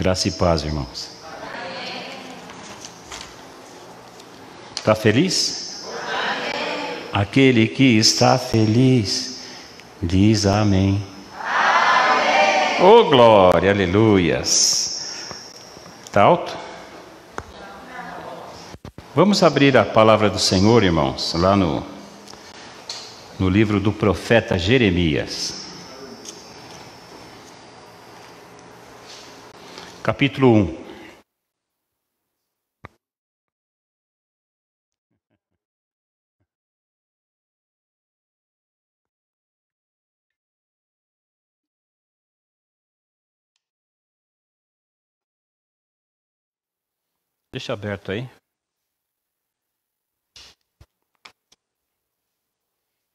Graça e paz, irmãos. Está feliz? Amém. Aquele que está feliz, diz amém. Amém. Oh, glória, aleluias. Está alto? Vamos abrir a palavra do Senhor, irmãos, lá no livro do profeta Jeremias. Capítulo 1. Deixa aberto aí.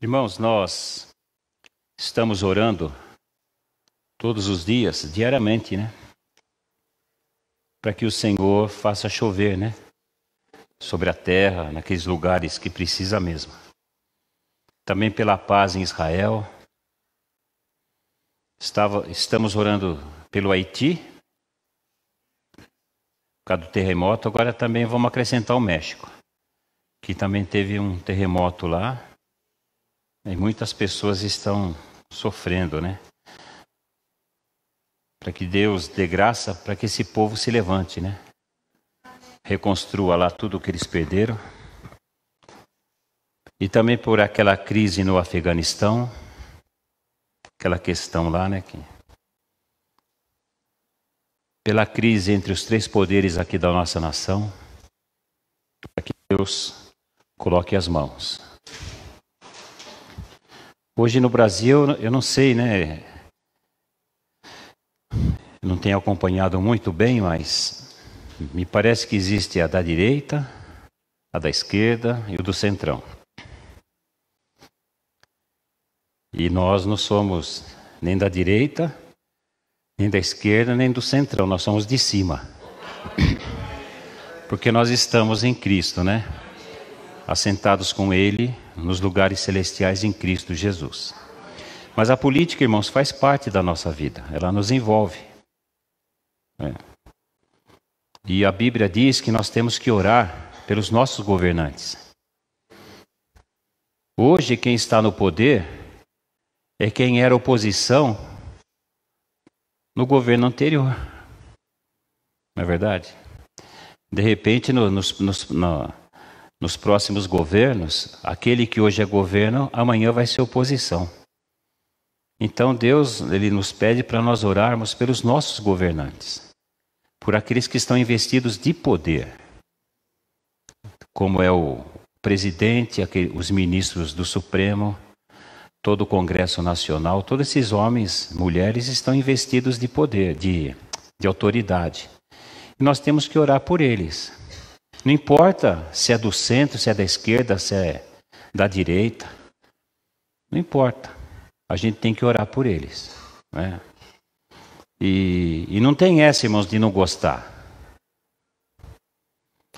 Irmãos, nós estamos orando todos os dias, diariamente, né? Para que o Senhor faça chover, né? Sobre a terra, naqueles lugares que precisa mesmo. Também pela paz em Israel. Estamos orando pelo Haiti, por causa do terremoto. Agora também vamos acrescentar o México, que também teve um terremoto lá. E muitas pessoas estão sofrendo, né? Para que Deus dê graça para que esse povo se levante, né? Reconstrua lá tudo o que eles perderam. E também por aquela crise no Afeganistão, aquela questão lá, né? Pela crise entre os três poderes aqui da nossa nação, para que Deus coloque as mãos. Hoje no Brasil, eu não sei, né? Eu não tenho acompanhado muito bem, mas me parece que existe a da direita, a da esquerda e o do centrão. E nós não somos nem da direita, nem da esquerda, nem do centrão. Nós somos de cima. Porque nós estamos em Cristo, né? Assentados com Ele nos lugares celestiais em Cristo Jesus. Mas a política, irmãos, faz parte da nossa vida. Ela nos envolve. E a Bíblia diz que nós temos que orar pelos nossos governantes. Hoje, quem está no poder é quem era oposição no governo anterior. Não é verdade? De repente, nos próximos governos, aquele que hoje é governo, amanhã vai ser oposição. Então Deus, Ele nos pede para nós orarmos pelos nossos governantes, por aqueles que estão investidos de poder, como é o presidente, os ministros do Supremo, todo o Congresso Nacional, todos esses homens, mulheres estão investidos de poder, de autoridade. E nós temos que orar por eles. Não importa se é do centro, se é da esquerda, se é da direita. Não importa. A gente tem que orar por eles. Né? E não tem essa, irmãos, de não gostar.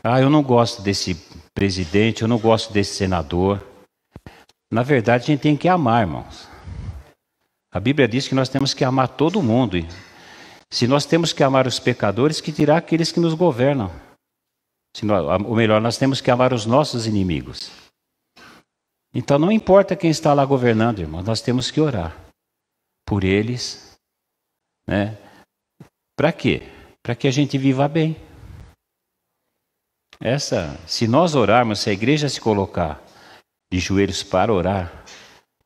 Eu não gosto desse presidente, eu não gosto desse senador. Na verdade, a gente tem que amar, irmãos. A Bíblia diz que nós temos que amar todo mundo. E se nós temos que amar os pecadores, que dirá aqueles que nos governam? Ou melhor, nós temos que amar os nossos inimigos. Então não importa quem está lá governando, irmão, nós temos que orar por eles, né? Para quê? Para que a gente viva bem. Se nós orarmos, se a igreja se colocar de joelhos para orar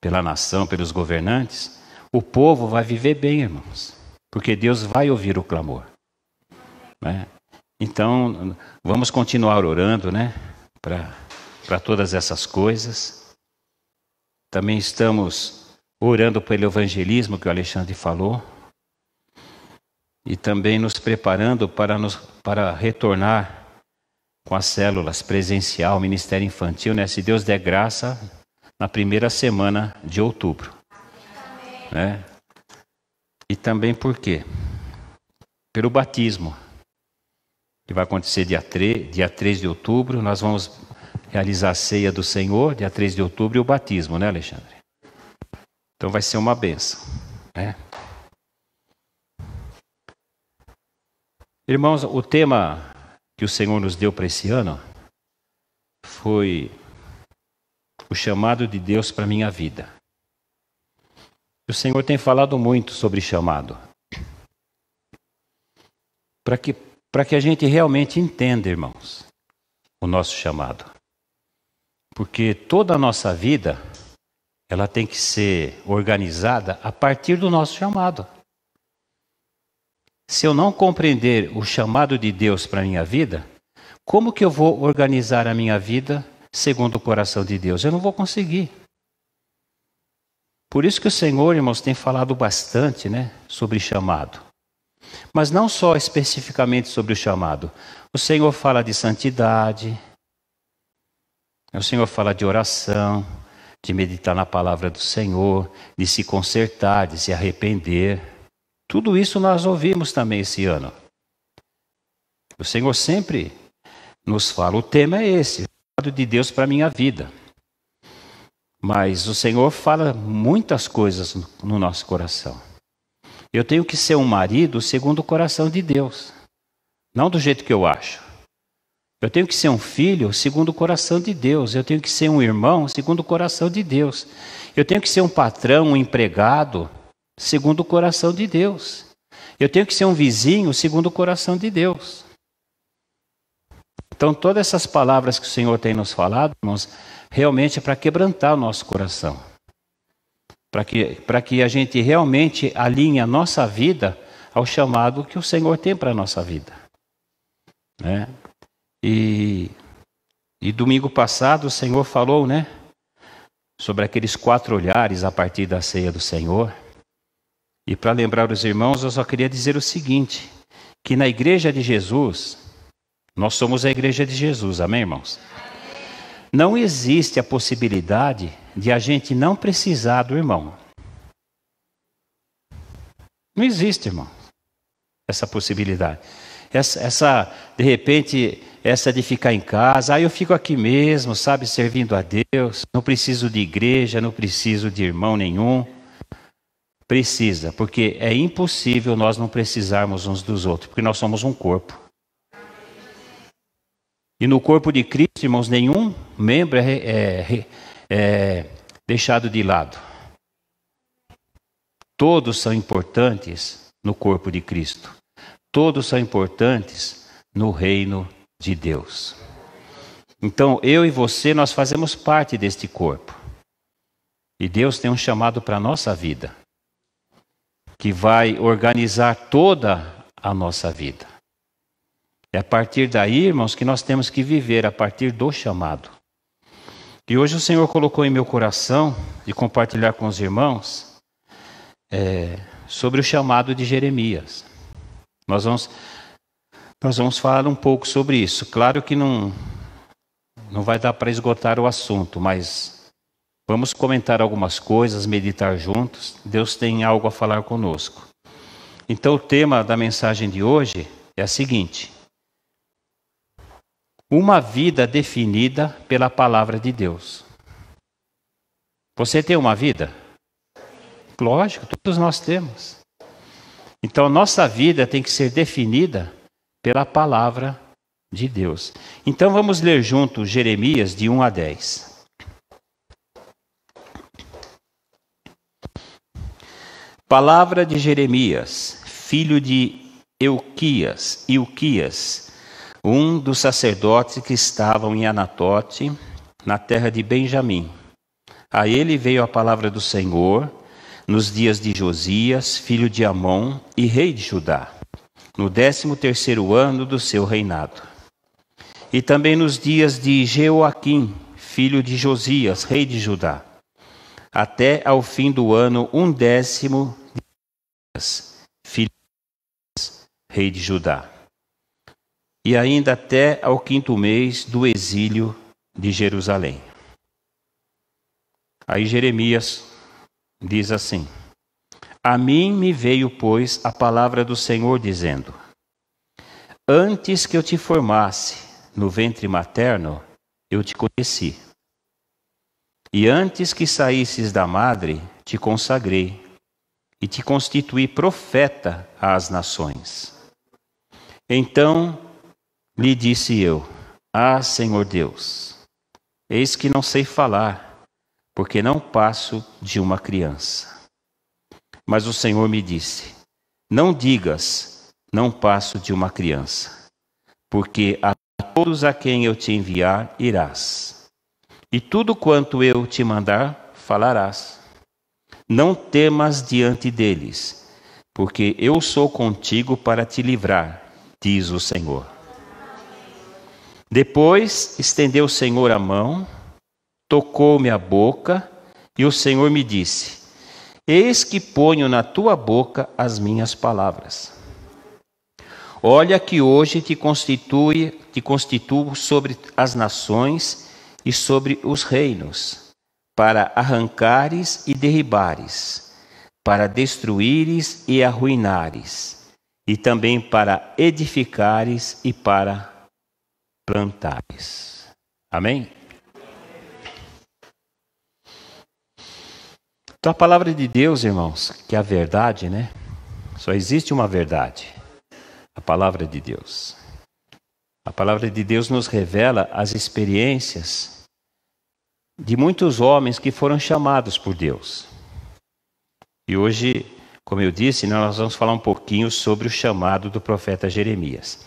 pela nação, pelos governantes, o povo vai viver bem, irmãos, porque Deus vai ouvir o clamor, né? Então, vamos continuar orando, né? Para todas essas coisas. Também estamos orando pelo evangelismo que o Alexandre falou. E também nos preparando para retornar com as células presencial, ministério infantil, né? Se Deus der graça, na primeira semana de outubro. Né? E também por quê? Pelo batismo. Que vai acontecer dia 3 de outubro, nós vamos realizar a ceia do Senhor, dia 3 de outubro, e o batismo, né, Alexandre? Então vai ser uma bênção, né? Irmãos, o tema que o Senhor nos deu para esse ano foi o chamado de Deus para a minha vida. O Senhor tem falado muito sobre chamado. Para que a gente realmente entenda, irmãos, o nosso chamado. Porque toda a nossa vida, ela tem que ser organizada a partir do nosso chamado. Se eu não compreender o chamado de Deus para a minha vida, como que eu vou organizar a minha vida segundo o coração de Deus? Eu não vou conseguir. Por isso que o Senhor, irmãos, tem falado bastante, sobre chamado. Mas não só especificamente sobre o chamado. O Senhor fala de santidade, o Senhor fala de oração, de meditar na palavra do Senhor, de se consertar, de se arrepender. Tudo isso nós ouvimos também esse ano. O Senhor sempre nos fala, o tema é esse, o chamado de Deus para a minha vida. Mas o Senhor fala muitas coisas no nosso coração. Eu tenho que ser um marido segundo o coração de Deus, não do jeito que eu acho. Eu tenho que ser um filho segundo o coração de Deus. Eu tenho que ser um irmão segundo o coração de Deus. Eu tenho que ser um patrão, um empregado segundo o coração de Deus. Eu tenho que ser um vizinho segundo o coração de Deus. Então, todas essas palavras que o Senhor tem nos falado, irmãos, realmente é para quebrantar o nosso coração. Para que a gente realmente alinhe a nossa vida ao chamado que o Senhor tem para a nossa vida. E domingo passado o Senhor falou, sobre aqueles 4 olhares a partir da ceia do Senhor. E para lembrar os irmãos, eu só queria dizer o seguinte, que na igreja de Jesus, nós somos a igreja de Jesus, amém, irmãos? Não existe a possibilidade de a gente não precisar do irmão. Não existe, irmão, essa possibilidade. De repente, essa de ficar em casa, eu fico aqui mesmo, servindo a Deus, não preciso de igreja, não preciso de irmão nenhum. Precisa, porque é impossível nós não precisarmos uns dos outros, porque nós somos um corpo. E no corpo de Cristo, irmãos, nenhum membro é deixado de lado. Todos são importantes no corpo de Cristo. Todos são importantes no reino de Deus. Então, eu e você, nós fazemos parte deste corpo. E Deus tem um chamado para a nossa vida, que vai organizar toda a nossa vida. É a partir daí, irmãos, que nós temos que viver, a partir do chamado. E hoje o Senhor colocou em meu coração de compartilhar com os irmãos sobre o chamado de Jeremias. Nós vamos falar um pouco sobre isso. Claro que não vai dar para esgotar o assunto, mas vamos comentar algumas coisas, meditar juntos. Deus tem algo a falar conosco. Então o tema da mensagem de hoje é a seguinte: uma vida definida pela palavra de Deus. Você tem uma vida? Lógico, todos nós temos. Então a nossa vida tem que ser definida pela palavra de Deus. Então vamos ler juntos Jeremias de 1 a 10. Palavra de Jeremias, filho de Ilquias, um dos sacerdotes que estavam em Anatote, na terra de Benjamim. A ele veio a palavra do Senhor nos dias de Josias, filho de Amon e rei de Judá, no 13º ano do seu reinado. E também nos dias de Jeoaquim, filho de Josias, rei de Judá, até ao fim do ano 10º de Josias, filho de Josias, rei de Judá. E ainda até ao 5º mês do exílio de Jerusalém. Aí Jeremias diz assim: a mim me veio, pois, a palavra do Senhor, dizendo: antes que eu te formasse no ventre materno, eu te conheci. E antes que saísses da madre, te consagrei, e te constituí profeta às nações. Então lhe disse eu: Ah, Senhor Deus, eis que não sei falar, porque não passo de uma criança. Mas o Senhor me disse: Não digas, não passo de uma criança, porque a todos a quem eu te enviar irás, e tudo quanto eu te mandar falarás. Não temas diante deles, porque eu sou contigo para te livrar, diz o Senhor. Depois estendeu o Senhor a mão, tocou-me a boca, e o Senhor me disse: Eis que ponho na tua boca as minhas palavras. Olha que hoje te constituo sobre as nações e sobre os reinos, para arrancares e derribares, para destruíres e arruinares, e também para edificares e para plantares. Amém? Então a palavra de Deus, irmãos, que é a verdade, né? Só existe uma verdade. A palavra de Deus. A palavra de Deus nos revela as experiências de muitos homens que foram chamados por Deus. E hoje, como eu disse, nós vamos falar um pouquinho sobre o chamado do profeta Jeremias.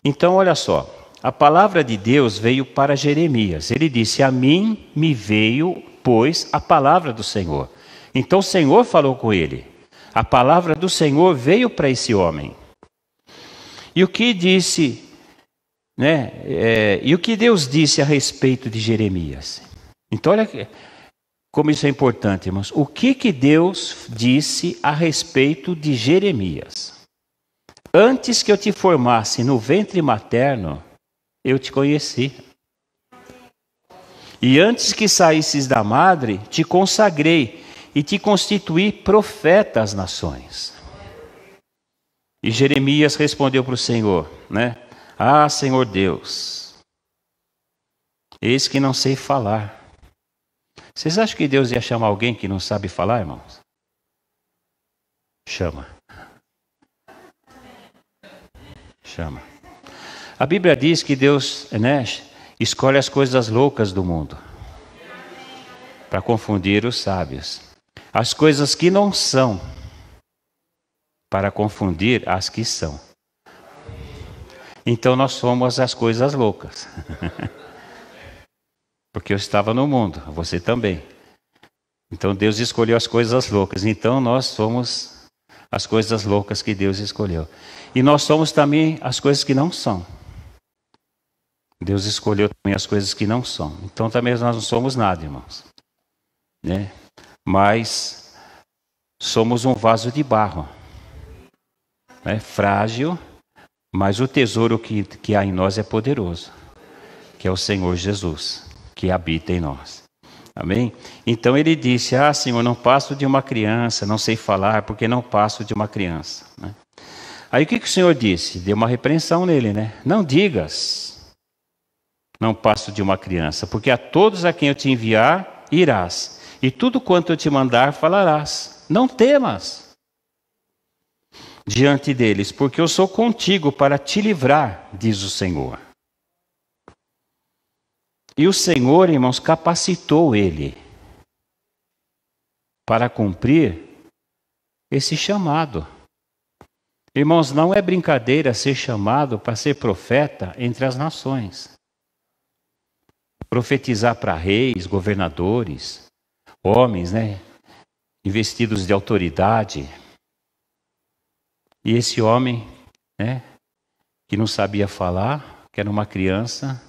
Então, olha só, a palavra de Deus veio para Jeremias. Ele disse: A mim me veio, pois, a palavra do Senhor. Então o Senhor falou com ele. A palavra do Senhor veio para esse homem. E o que disse, e o que Deus disse a respeito de Jeremias? Então olha como isso é importante, irmãos. O que Deus disse a respeito de Jeremias? Antes que eu te formasse no ventre materno, eu te conheci. E antes que saísses da madre, te consagrei e te constituí profeta às nações. E Jeremias respondeu para o Senhor, Ah, Senhor Deus, eis que não sei falar. Vocês acham que Deus ia chamar alguém que não sabe falar, irmãos? Chama. A Bíblia diz que Deus, escolhe as coisas loucas do mundo para confundir os sábios. As coisas que não são, para confundir as que são. Então nós somos as coisas loucas. Porque eu estava no mundo, você também. Então Deus escolheu as coisas loucas. Então nós somos as coisas loucas que Deus escolheu. E nós somos também as coisas que não são. Deus escolheu também as coisas que não são. Então também nós não somos nada, irmãos. Mas somos um vaso de barro. Frágil, mas o tesouro que há em nós é poderoso, que é o Senhor Jesus, que habita em nós. Amém? Então ele disse: Ah, Senhor, não passo de uma criança, não sei falar, porque não passo de uma criança. Aí o que o Senhor disse? Deu uma repreensão nele, Não digas, não passo de uma criança, porque a todos a quem eu te enviar, irás, e tudo quanto eu te mandar, falarás. Não temas diante deles, porque eu sou contigo para te livrar, diz o Senhor. E o Senhor, irmãos, capacitou ele para cumprir esse chamado. Irmãos, não é brincadeira ser chamado para ser profeta entre as nações. Profetizar para reis, governadores, homens, investidos de autoridade. E esse homem, que não sabia falar, que era uma criança,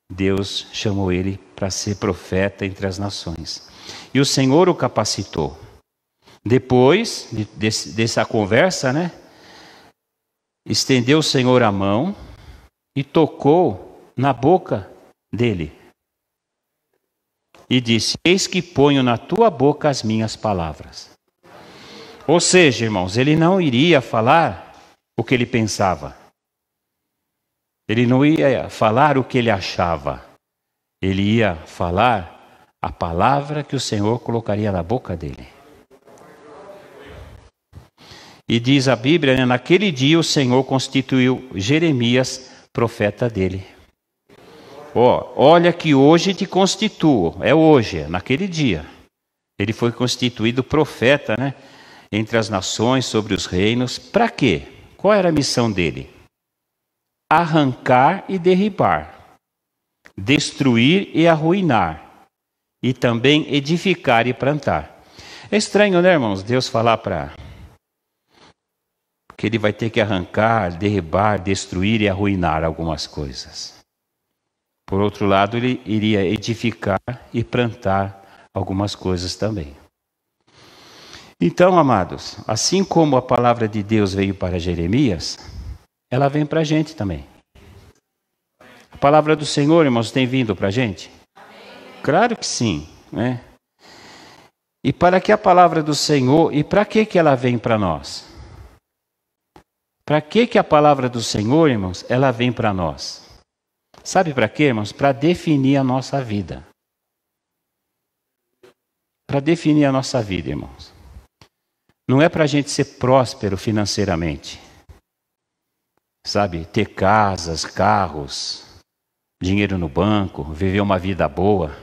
Deus chamou ele para ser profeta entre as nações. E o Senhor o capacitou. Depois dessa conversa, estendeu o Senhor a mão e tocou na boca dele. E disse: Eis que ponho na tua boca as minhas palavras. Ou seja, irmãos, ele não iria falar o que ele pensava. Ele não ia falar o que ele achava. Ele ia falar a palavra que o Senhor colocaria na boca dele. E diz a Bíblia, né, naquele dia o Senhor constituiu Jeremias profeta dele. Olha que hoje te constituo, é hoje, é naquele dia. Ele foi constituído profeta, né, entre as nações, sobre os reinos. Para quê? Qual era a missão dele? Arrancar e derribar, destruir e arruinar, e também edificar e plantar. É estranho, né, irmãos, Deus falar que ele vai ter que arrancar, derribar, destruir e arruinar algumas coisas. Por outro lado, ele iria edificar e plantar algumas coisas também. Então, amados, assim como a palavra de Deus veio para Jeremias, ela vem para a gente também. A palavra do Senhor, irmãos, tem vindo para a gente? Claro que sim, né? E para que a palavra do Senhor, e para que ela vem para nós? Para que a palavra do Senhor, irmãos, ela vem para nós? Sabe para quê, irmãos? Para definir a nossa vida. Para definir a nossa vida, irmãos. Não é para a gente ser próspero financeiramente. Sabe, ter casas, carros, dinheiro no banco, viver uma vida boa.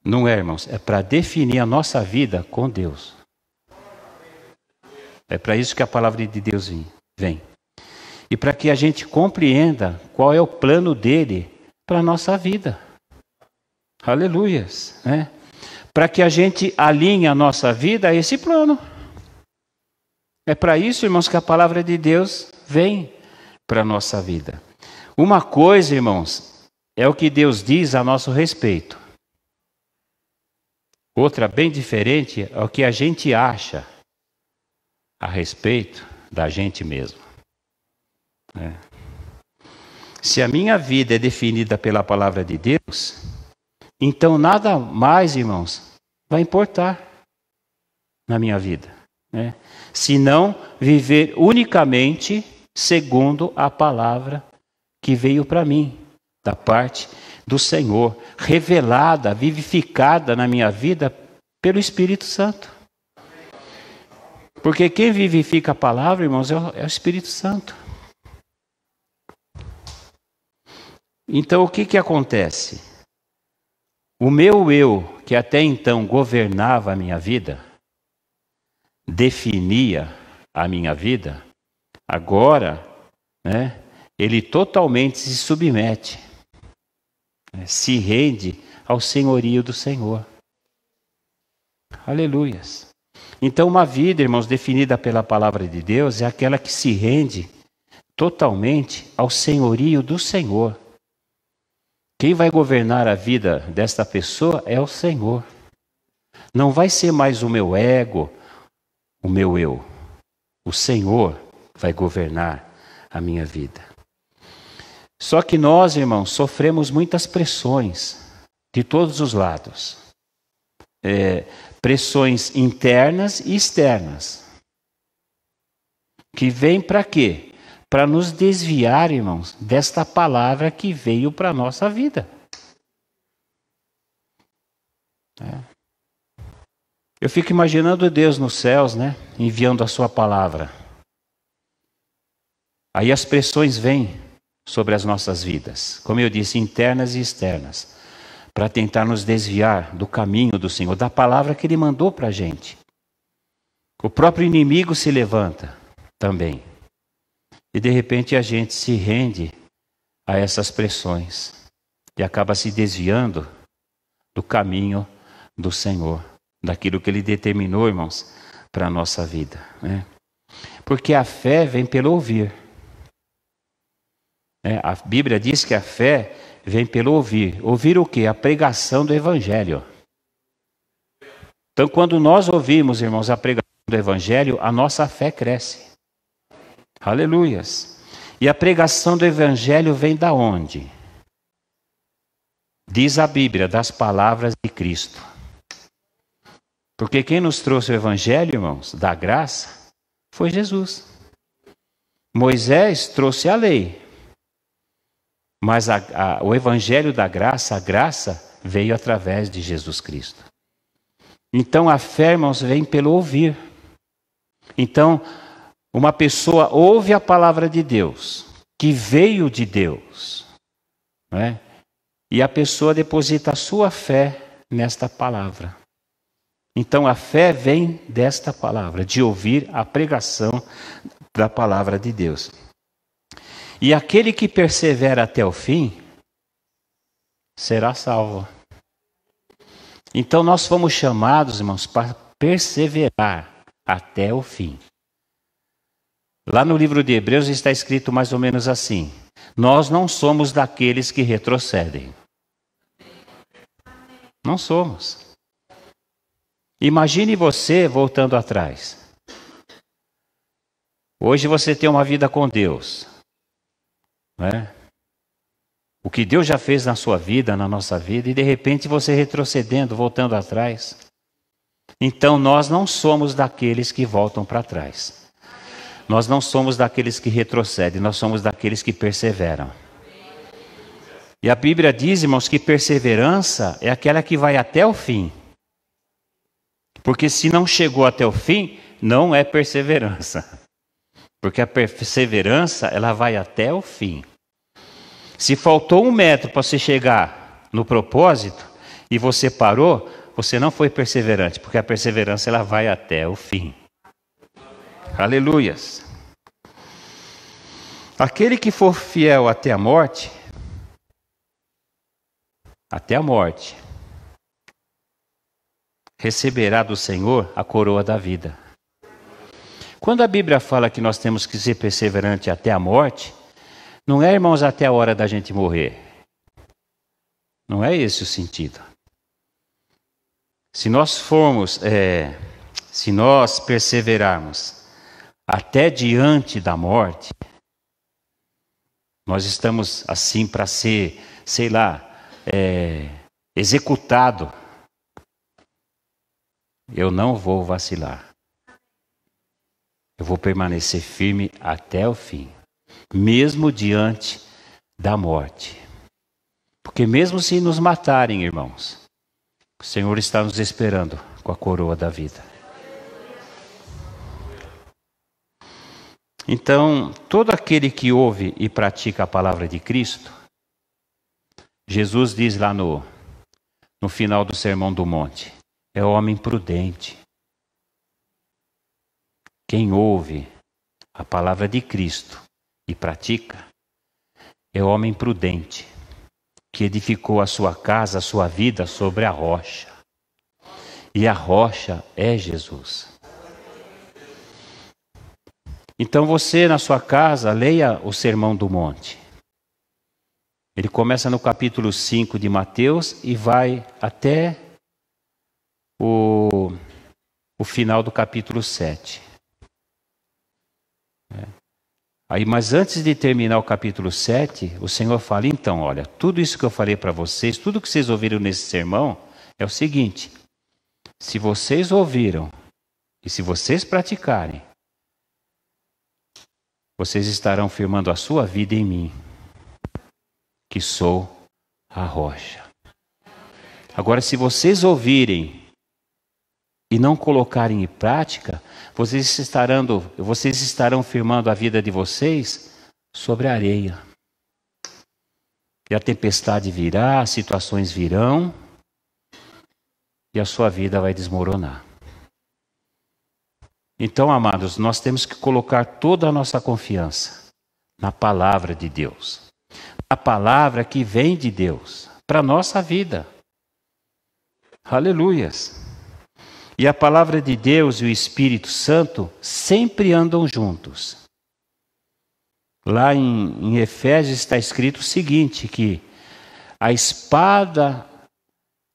Não é, irmãos, é para definir a nossa vida com Deus. É para isso que a palavra de Deus vem. E para que a gente compreenda qual é o plano dele para a nossa vida. Aleluias, né? Para que a gente alinhe a nossa vida a esse plano. É para isso, irmãos, que a palavra de Deus vem para a nossa vida. Uma coisa, irmãos, é o que Deus diz a nosso respeito. Outra, bem diferente, é o que a gente acha a respeito da gente mesmo. Se a minha vida é definida pela palavra de Deus, então nada mais, irmãos, vai importar na minha vida, né? Se não viver unicamente segundo a palavra que veio para mim, da parte do Senhor, revelada, vivificada na minha vida pelo Espírito Santo. Porque quem vivifica a palavra, irmãos, é o Espírito Santo. Então o que acontece? O meu eu, que até então governava a minha vida, definia a minha vida, agora, né, ele totalmente se submete, se rende ao senhorio do Senhor. Aleluias. Então uma vida, irmãos, definida pela palavra de Deus é aquela que se rende totalmente ao senhorio do Senhor. Quem vai governar a vida desta pessoa é o Senhor. Não vai ser mais o meu ego, o meu eu. O Senhor vai governar a minha vida. Só que nós, irmãos, sofremos muitas pressões de todos os lados. Pressões internas e externas. Que vêm para quê? Para nos desviar, irmãos, desta palavra que veio para a nossa vida. Eu fico imaginando Deus nos céus, né, enviando a sua palavra. Aí as pressões vêm sobre as nossas vidas, como eu disse, internas e externas, para tentar nos desviar do caminho do Senhor, da palavra que Ele mandou para a gente. O próprio inimigo se levanta também. E de repente a gente se rende a essas pressões e acaba se desviando do caminho do Senhor, daquilo que Ele determinou, irmãos, para a nossa vida, né? Porque a fé vem pelo ouvir. A Bíblia diz que a fé vem pelo ouvir. Ouvir o quê? A pregação do Evangelho. Então, quando nós ouvimos, irmãos, a pregação do Evangelho, a nossa fé cresce. Aleluias. E a pregação do Evangelho vem da onde? Diz a Bíblia, das palavras de Cristo. Porque quem nos trouxe o Evangelho, irmãos, da graça, foi Jesus. Moisés trouxe a lei. Mas o Evangelho da graça, a graça veio através de Jesus Cristo. Então a fé, irmãos, vem pelo ouvir. Então, uma pessoa ouve a palavra de Deus, que veio de Deus, não é? E a pessoa deposita a sua fé nesta palavra. Então a fé vem desta palavra, de ouvir a pregação da palavra de Deus. E aquele que persevera até o fim, será salvo. Então nós fomos chamados, irmãos, para perseverar até o fim. Lá no livro de Hebreus está escrito mais ou menos assim: nós não somos daqueles que retrocedem. Não somos. Imagine você voltando atrás. Hoje você tem uma vida com Deus, não é? O que Deus já fez na sua vida, na nossa vida, e de repente você retrocedendo, voltando atrás. Então nós não somos daqueles que voltam para trás. Nós não somos daqueles que retrocedem, nós somos daqueles que perseveram. E a Bíblia diz, irmãos, que perseverança é aquela que vai até o fim. Porque se não chegou até o fim, não é perseverança. Porque a perseverança, ela vai até o fim. Se faltou 1 metro para você chegar no propósito e você parou, você não foi perseverante, porque a perseverança, ela vai até o fim. Aleluias. Aquele que for fiel até a morte, receberá do Senhor a coroa da vida. Quando a Bíblia fala que nós temos que ser perseverante até a morte, não é, irmãos, até a hora da gente morrer. Não é esse o sentido. Se nós perseverarmos até diante da morte, nós estamos assim para ser, executado. Eu não vou vacilar. Eu vou permanecer firme até o fim, mesmo diante da morte. Porque mesmo se nos matarem, irmãos, o Senhor está nos esperando com a coroa da vida. Então, todo aquele que ouve e pratica a palavra de Cristo, Jesus diz lá no final do Sermão do Monte, é o homem prudente. Quem ouve a palavra de Cristo e pratica é o homem prudente, que edificou a sua casa, a sua vida sobre a rocha. E a rocha é Jesus. Então você, na sua casa, leia o Sermão do Monte. Ele começa no capítulo 5 de Mateus e vai até o final do capítulo 7. Aí, mas antes de terminar o capítulo 7, o Senhor fala, então, olha, tudo isso que eu falei para vocês, tudo que vocês ouviram nesse sermão, é o seguinte: se vocês ouviram e se vocês praticarem, vocês estarão firmando a sua vida em mim, que sou a rocha. Agora, se vocês ouvirem e não colocarem em prática, vocês estarão firmando a vida de vocês sobre a areia. E a tempestade virá, as situações virão, e a sua vida vai desmoronar. Então, amados, nós temos que colocar toda a nossa confiança na palavra de Deus. A palavra que vem de Deus para a nossa vida. Aleluias. E a palavra de Deus e o Espírito Santo sempre andam juntos. Lá em Efésios está escrito o seguinte, que a espada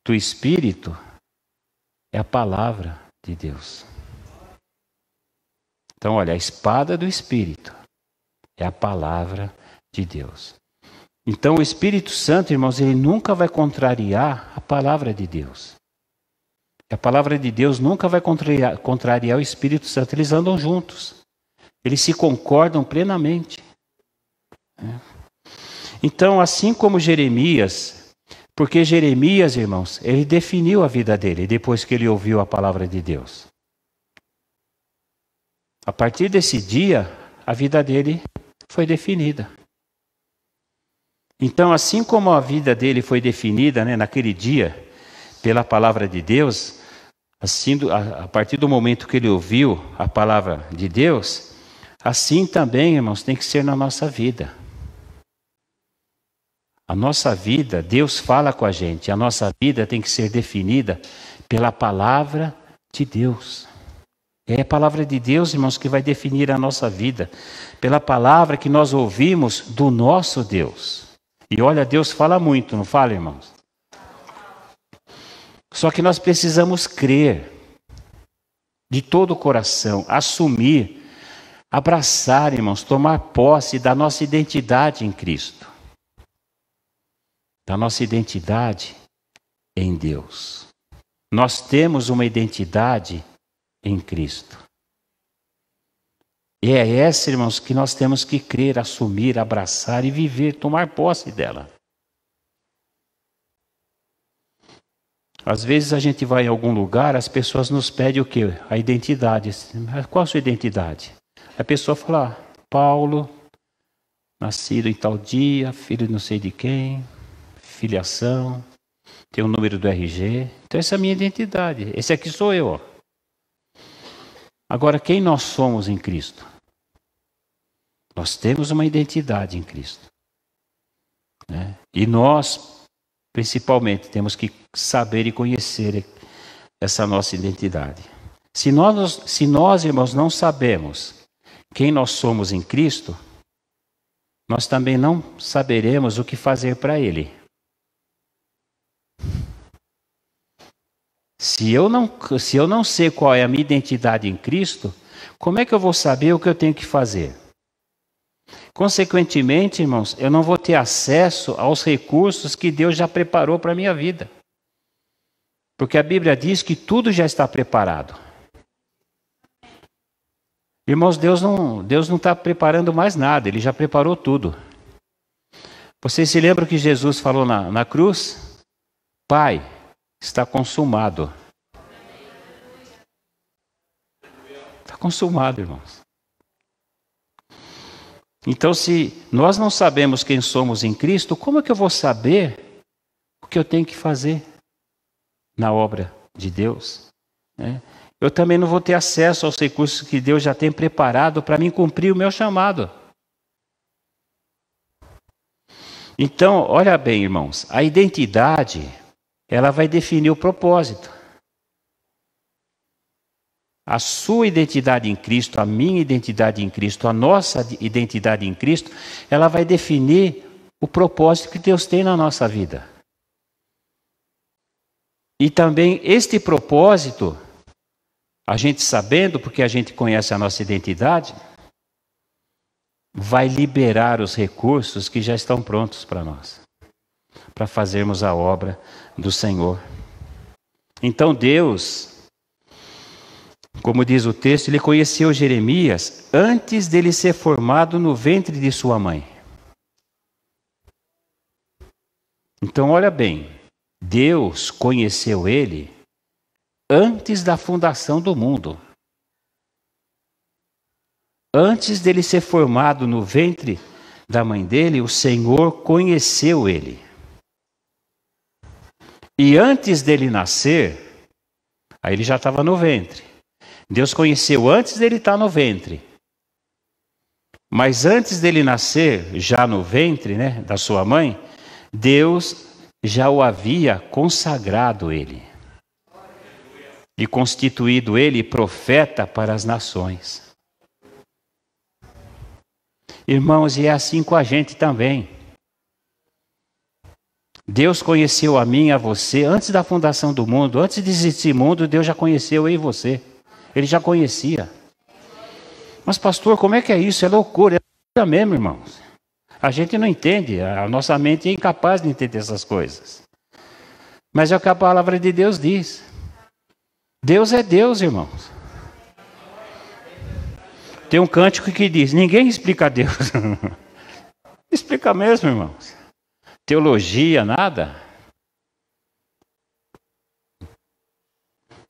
do Espírito é a palavra de Deus. Então, olha, a espada do Espírito é a palavra de Deus. Então, o Espírito Santo, irmãos, ele nunca vai contrariar a palavra de Deus. A palavra de Deus nunca vai contrariar o Espírito Santo. Eles andam juntos. Eles se concordam plenamente. Então, assim como Jeremias Porque Jeremias, irmãos, ele definiu a vida dele depois que ele ouviu a palavra de Deus. A partir desse dia, a vida dele foi definida. Então, assim como a vida dele foi definida, né, naquele dia, pela palavra de Deus, assim, a partir do momento que ele ouviu a palavra de Deus, assim também, irmãos, tem que ser na nossa vida. A nossa vida, Deus fala com a gente, a nossa vida tem que ser definida pela palavra de Deus. É a palavra de Deus, irmãos, que vai definir a nossa vida, pela palavra que nós ouvimos do nosso Deus. E olha, Deus fala muito, não fala, irmãos? Só que nós precisamos crer de todo o coração, assumir, abraçar, irmãos, tomar posse da nossa identidade em Cristo. Da nossa identidade em Deus. Nós temos uma identidade em Cristo. E é essa, irmãos, que nós temos que crer, assumir, abraçar e viver, tomar posse dela. Às vezes a gente vai em algum lugar, as pessoas nos pedem o quê? A identidade. Qual a sua identidade? A pessoa fala, Paulo, nascido em tal dia, filho de não sei de quem, filiação, tem o número do RG. Então essa é a minha identidade. Esse aqui sou eu. Ó. Agora, quem nós somos em Cristo? Nós temos uma identidade em Cristo. Né? E nós, principalmente, temos que saber e conhecer essa nossa identidade. Se nós, irmãos, não sabemos quem nós somos em Cristo, nós também não saberemos o que fazer para Ele. Se eu não sei qual é a minha identidade em Cristo, como é que eu vou saber o que eu tenho que fazer? Consequentemente, irmãos, eu não vou ter acesso aos recursos que Deus já preparou para a minha vida. Porque a Bíblia diz que tudo já está preparado. Irmãos, Deus não está preparando mais nada, Ele já preparou tudo. Vocês se lembram que Jesus falou na cruz? Pai, está consumado. Está consumado, irmãos. Então, se nós não sabemos quem somos em Cristo, como é que eu vou saber o que eu tenho que fazer na obra de Deus? Né? Eu também não vou ter acesso aos recursos que Deus já tem preparado para mim cumprir o meu chamado. Então, olha bem, irmãos, a identidade, ela vai definir o propósito. A sua identidade em Cristo, a minha identidade em Cristo, a nossa identidade em Cristo, ela vai definir o propósito que Deus tem na nossa vida. E também este propósito, a gente sabendo, porque a gente conhece a nossa identidade, vai liberar os recursos que já estão prontos para nós, para fazermos a obra do Senhor. Então Deus, como diz o texto, Ele conheceu Jeremias antes dele ser formado no ventre de sua mãe. Então olha bem, Deus conheceu ele antes da fundação do mundo. Antes dele ser formado no ventre da mãe dele, o Senhor conheceu ele. E antes dele nascer, aí ele já estava no ventre. Deus conheceu antes dele estar no ventre. Mas antes dele nascer, já no ventre, né, da sua mãe, Deus já o havia consagrado ele. E constituído ele profeta para as nações. Irmãos, e é assim com a gente também. Deus conheceu a mim e a você antes da fundação do mundo. Antes de existir mundo, Deus já conheceu eu e você. Ele já conhecia. Mas pastor, como é que é isso? É loucura. É loucura mesmo, irmãos. A gente não entende. A nossa mente é incapaz de entender essas coisas. Mas é o que a palavra de Deus diz. Deus é Deus, irmãos. Tem um cântico que diz, ninguém explica Deus. Explica mesmo, irmãos. Teologia, nada.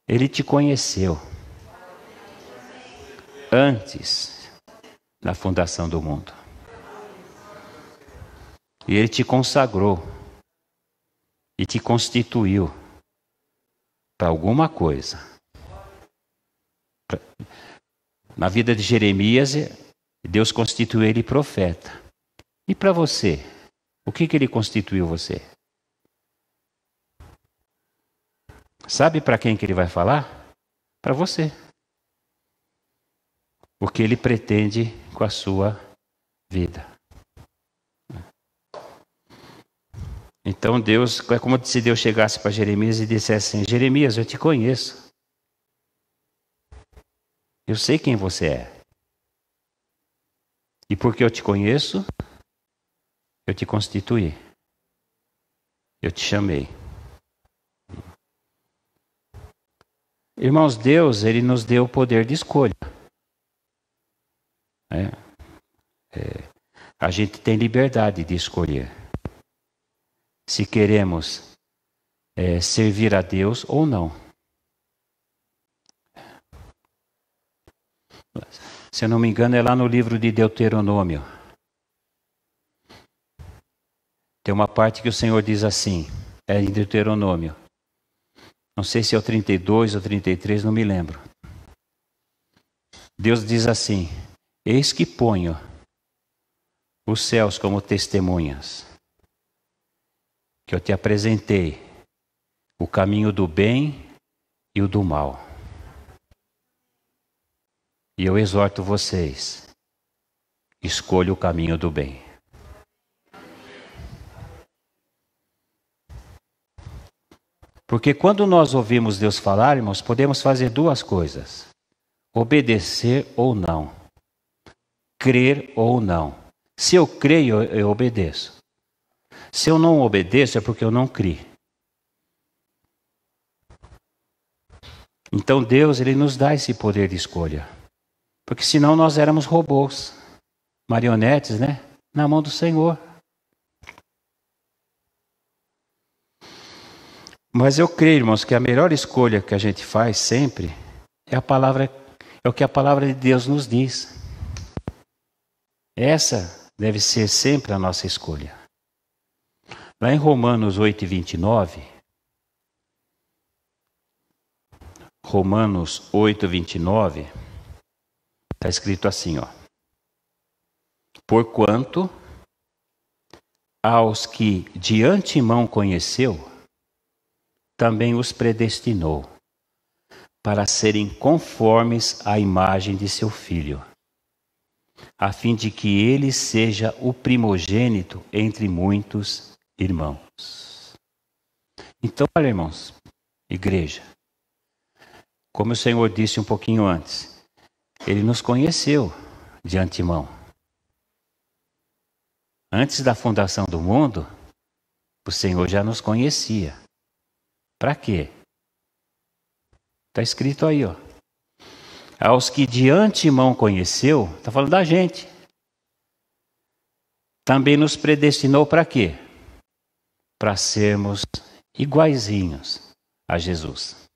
Ele te conheceu antes da fundação do mundo. E Ele te consagrou e te constituiu para alguma coisa. Na vida de Jeremias, Deus constituiu ele profeta. E para você? O que Ele constituiu você? Sabe para quem que Ele vai falar? Para você. O que Ele pretende com a sua vida. Então Deus, é como se Deus chegasse para Jeremias e dissesse assim: Jeremias, eu te conheço. Eu sei quem você é. E porque eu te conheço, eu te constituí. Eu te chamei. Irmãos, Deus, Ele nos deu o poder de escolha. A gente tem liberdade de escolher se queremos servir a Deus ou não. Se eu não me engano, é lá no livro de Deuteronômio. Tem uma parte que o Senhor diz assim, é em Deuteronômio. Não sei se é o 32 ou 33, não me lembro. Deus diz assim: eis que ponho os céus como testemunhas, que eu te apresentei o caminho do bem e o do mal. E eu exorto vocês, escolha o caminho do bem. Porque quando nós ouvimos Deus falar, irmãos, podemos fazer duas coisas: obedecer ou não, crer ou não. Se eu creio, eu obedeço. Se eu não obedeço, é porque eu não criei. Então Deus, Ele nos dá esse poder de escolha. Porque senão nós éramos robôs, marionetes, né? Na mão do Senhor. Mas eu creio, irmãos, que a melhor escolha que a gente faz sempre é o que a palavra de Deus nos diz. Essa deve ser sempre a nossa escolha. Lá em Romanos 8:29, Romanos 8:29, está escrito assim, ó: porquanto aos que de antemão conheceu, também os predestinou para serem conformes à imagem de seu Filho, a fim de que ele seja o primogênito entre muitos irmãos. Então, olha, irmãos, igreja, como o Senhor disse um pouquinho antes, Ele nos conheceu de antemão. Antes da fundação do mundo, o Senhor já nos conhecia. Para quê? Está escrito aí, ó. Aos que de antemão conheceu, está falando da gente. Também nos predestinou para quê? Para sermos iguaizinhos a Jesus.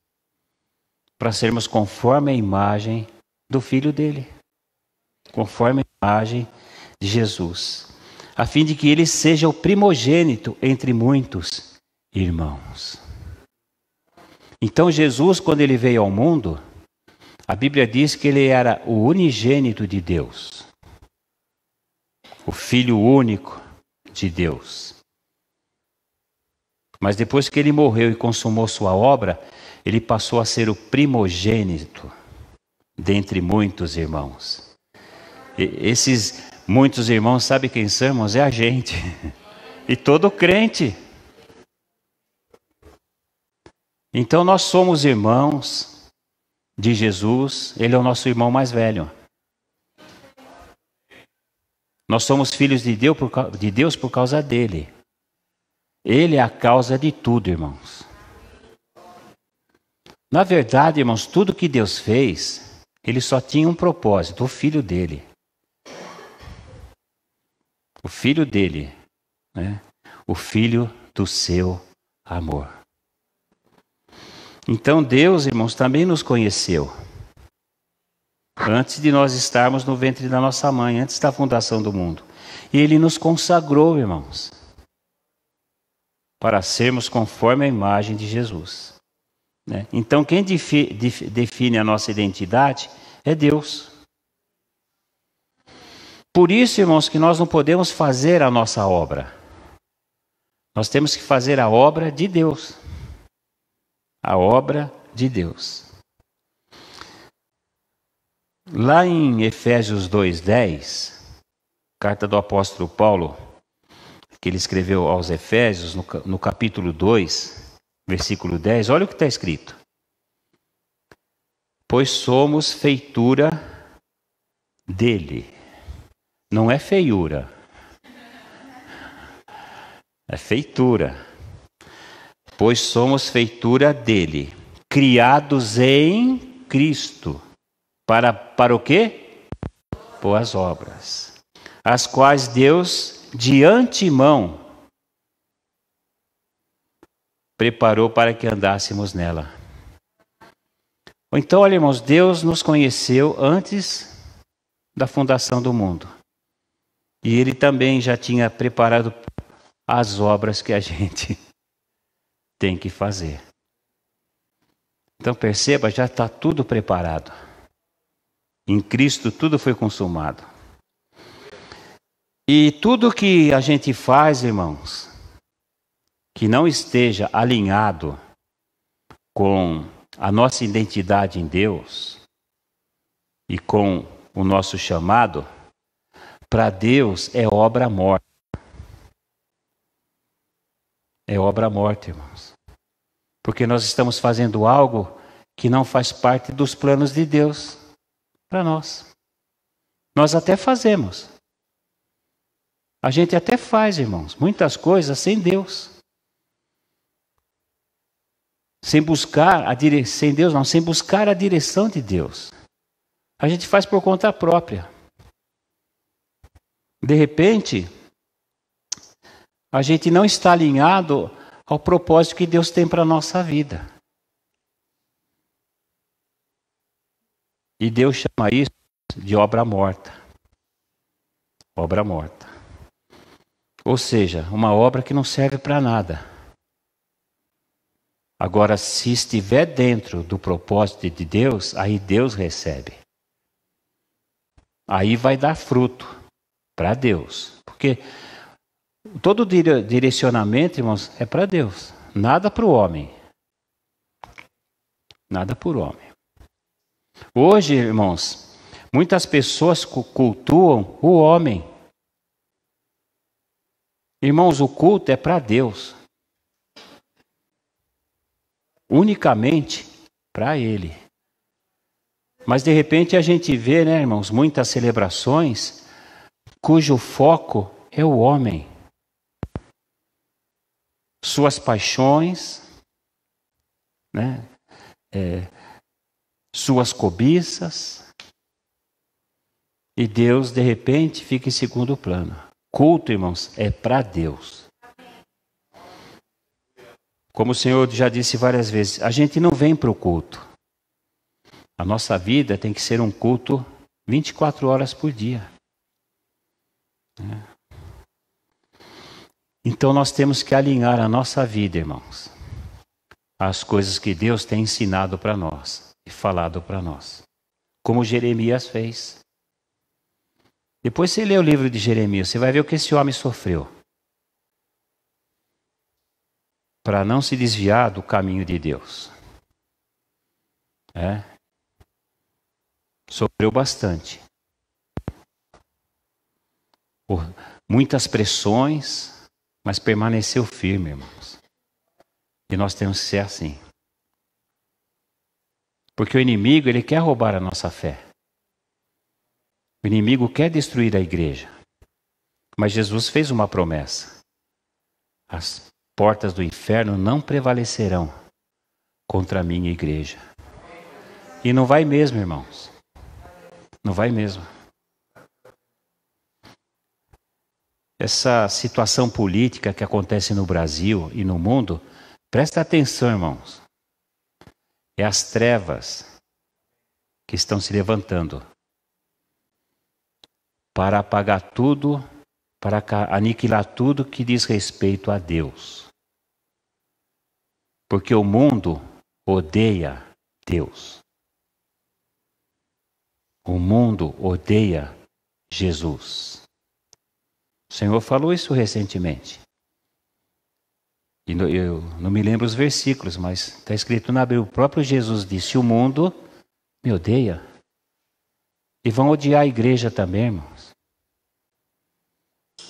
Para sermos conforme a imagem do Filho dele. Conforme a imagem de Jesus. A fim de que ele seja o primogênito entre muitos irmãos. Então Jesus, quando ele veio ao mundo, a Bíblia diz que ele era o unigênito de Deus. O Filho único de Deus. Mas depois que ele morreu e consumou sua obra, ele passou a ser o primogênito dentre muitos irmãos. Esses muitos irmãos, sabe quem somos? É a gente. E todo crente. Então nós somos irmãos de Jesus, Ele é o nosso irmão mais velho. Nós somos filhos de Deus por causa dele. Ele é a causa de tudo, irmãos. Na verdade, irmãos, tudo que Deus fez, Ele só tinha um propósito, o Filho dele. O Filho dele, né? O Filho do seu amor. Então Deus, irmãos, também nos conheceu. Antes de nós estarmos no ventre da nossa mãe, antes da fundação do mundo. E Ele nos consagrou, irmãos, para sermos conforme a imagem de Jesus. Né? Então quem define a nossa identidade é Deus. Por isso, irmãos, que nós não podemos fazer a nossa obra. Nós temos que fazer a obra de Deus. A obra de Deus. Lá em Efésios 2:10, carta do apóstolo Paulo, que ele escreveu aos Efésios, no capítulo 2, versículo 10, olha o que está escrito. Pois somos feitura dele. Não é feiura. É feitura. Pois somos feitura dele, criados em Cristo. Para o quê? Boas obras, as quais Deus de antemão preparou para que andássemos nela. Então, olha, irmãos, Deus nos conheceu antes da fundação do mundo. E Ele também já tinha preparado as obras que a gente tem que fazer. Então, perceba, já está tudo preparado. Em Cristo tudo foi consumado. E tudo que a gente faz, irmãos, que não esteja alinhado com a nossa identidade em Deus e com o nosso chamado, para Deus é obra morta. É obra morta, irmãos. Porque nós estamos fazendo algo que não faz parte dos planos de Deus para nós. Nós até fazemos. A gente até faz, irmãos, muitas coisas sem Deus. Sem buscar sem Deus, não, sem buscar a direção de Deus. A gente faz por conta própria. De repente, a gente não está alinhado ao propósito que Deus tem para a nossa vida. E Deus chama isso de obra morta. Obra morta. Ou seja, uma obra que não serve para nada. Agora, se estiver dentro do propósito de Deus, aí Deus recebe. Aí vai dar fruto para Deus. Porque todo direcionamento, irmãos, é para Deus. Nada para o homem. Nada por homem. Hoje, irmãos, muitas pessoas cultuam o homem. Irmãos, o culto é para Deus. Unicamente para Ele. Mas de repente a gente vê, né, irmãos, muitas celebrações cujo foco é o homem. Suas paixões, né, suas cobiças. E Deus, de repente, fica em segundo plano. Culto, irmãos, é para Deus. Como o Senhor já disse várias vezes, a gente não vem para o culto. A nossa vida tem que ser um culto 24 horas por dia. Então nós temos que alinhar a nossa vida, irmãos, às coisas que Deus tem ensinado para nós e falado para nós. Como Jeremias fez. Depois você lê o livro de Jeremias, você vai ver o que esse homem sofreu. Para não se desviar do caminho de Deus. Sofreu bastante. Por muitas pressões, mas permaneceu firme, irmãos. E nós temos que ser assim. Porque o inimigo, ele quer roubar a nossa fé. O inimigo quer destruir a igreja. Mas Jesus fez uma promessa. As portas do inferno não prevalecerão contra a minha igreja. E não vai mesmo, irmãos. Não vai mesmo. Essa situação política que acontece no Brasil e no mundo, presta atenção, irmãos. É as trevas que estão se levantando para apagar tudo, para aniquilar tudo que diz respeito a Deus. Porque o mundo odeia Deus. O mundo odeia Jesus. O Senhor falou isso recentemente. E eu não me lembro os versículos, mas está escrito na Bíblia. O próprio Jesus disse: o mundo me odeia. E vão odiar a igreja também, irmãos.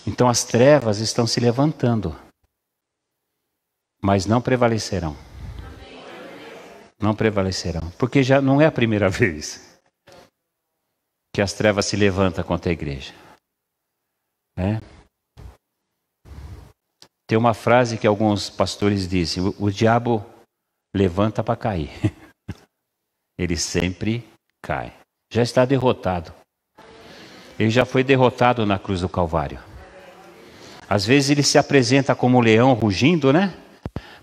Então as trevas estão se levantando, mas não prevalecerão. Não prevalecerão. Porque já não é a primeira vez que as trevas se levantam contra a igreja. Tem uma frase que alguns pastores dizem: o diabo levanta para cair. Ele sempre cai. Já está derrotado. Ele já foi derrotado na cruz do Calvário. Às vezes ele se apresenta como um leão rugindo, né?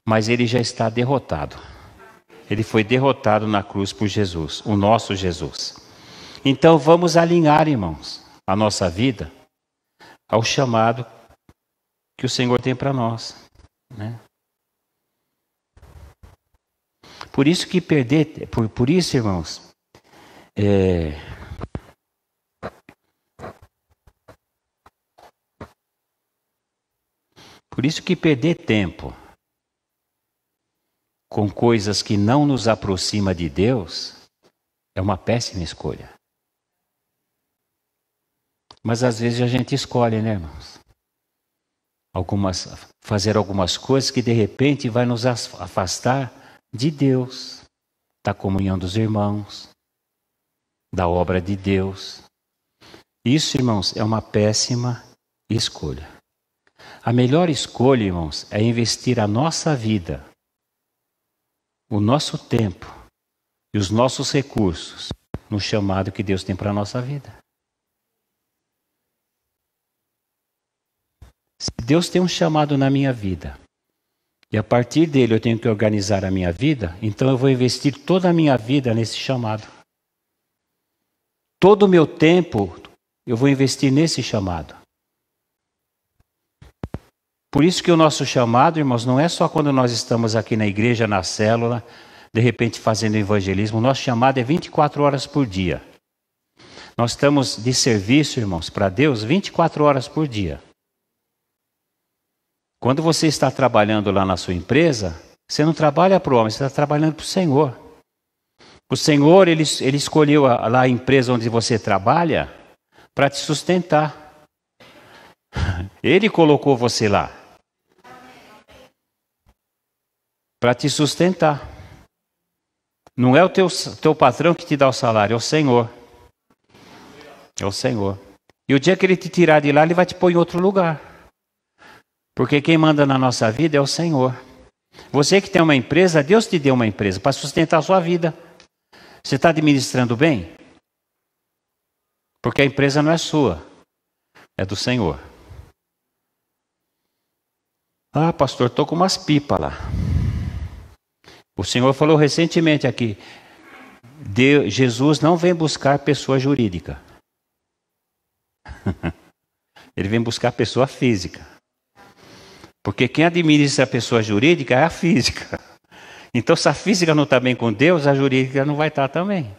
Mas ele já está derrotado. Ele foi derrotado na cruz por Jesus, o nosso Jesus. Então vamos alinhar, irmãos, a nossa vida ao chamado que o Senhor tem para nós, né? Por isso que por isso, irmãos, por isso que perder tempo com coisas que não nos aproximam de Deus é uma péssima escolha. Mas às vezes a gente escolhe, né, irmãos? Fazer algumas coisas que de repente vai nos afastar de Deus, da comunhão dos irmãos, da obra de Deus. Isso, irmãos, é uma péssima escolha. A melhor escolha, irmãos, é investir a nossa vida, o nosso tempo e os nossos recursos no chamado que Deus tem para a nossa vida. Se Deus tem um chamado na minha vida e a partir dele eu tenho que organizar a minha vida, então eu vou investir toda a minha vida nesse chamado. Todo o meu tempo eu vou investir nesse chamado. Por isso que o nosso chamado, irmãos, não é só quando nós estamos aqui na igreja, na célula, de repente fazendo evangelismo. O nosso chamado é 24 horas por dia. Nós estamos de serviço, irmãos, para Deus 24 horas por dia. Quando você está trabalhando lá na sua empresa, você não trabalha para o homem, você está trabalhando para o Senhor. O Senhor, ele escolheu lá a empresa onde você trabalha para te sustentar. Ele colocou você lá para te sustentar. Não é o teu patrão que te dá o salário, é o Senhor. É o Senhor. E o dia que ele te tirar de lá, ele vai te pôr em outro lugar. Porque quem manda na nossa vida é o Senhor. Você que tem uma empresa, Deus te deu uma empresa para sustentar a sua vida. Você está administrando bem? Porque a empresa não é sua, é do Senhor. Ah, pastor, estou com umas pipas lá. O Senhor falou recentemente aqui, Jesus não vem buscar pessoa jurídica. Ele vem buscar pessoa física. Porque quem administra a pessoa jurídica é a física. Então, se a física não está bem com Deus, a jurídica não vai estar também.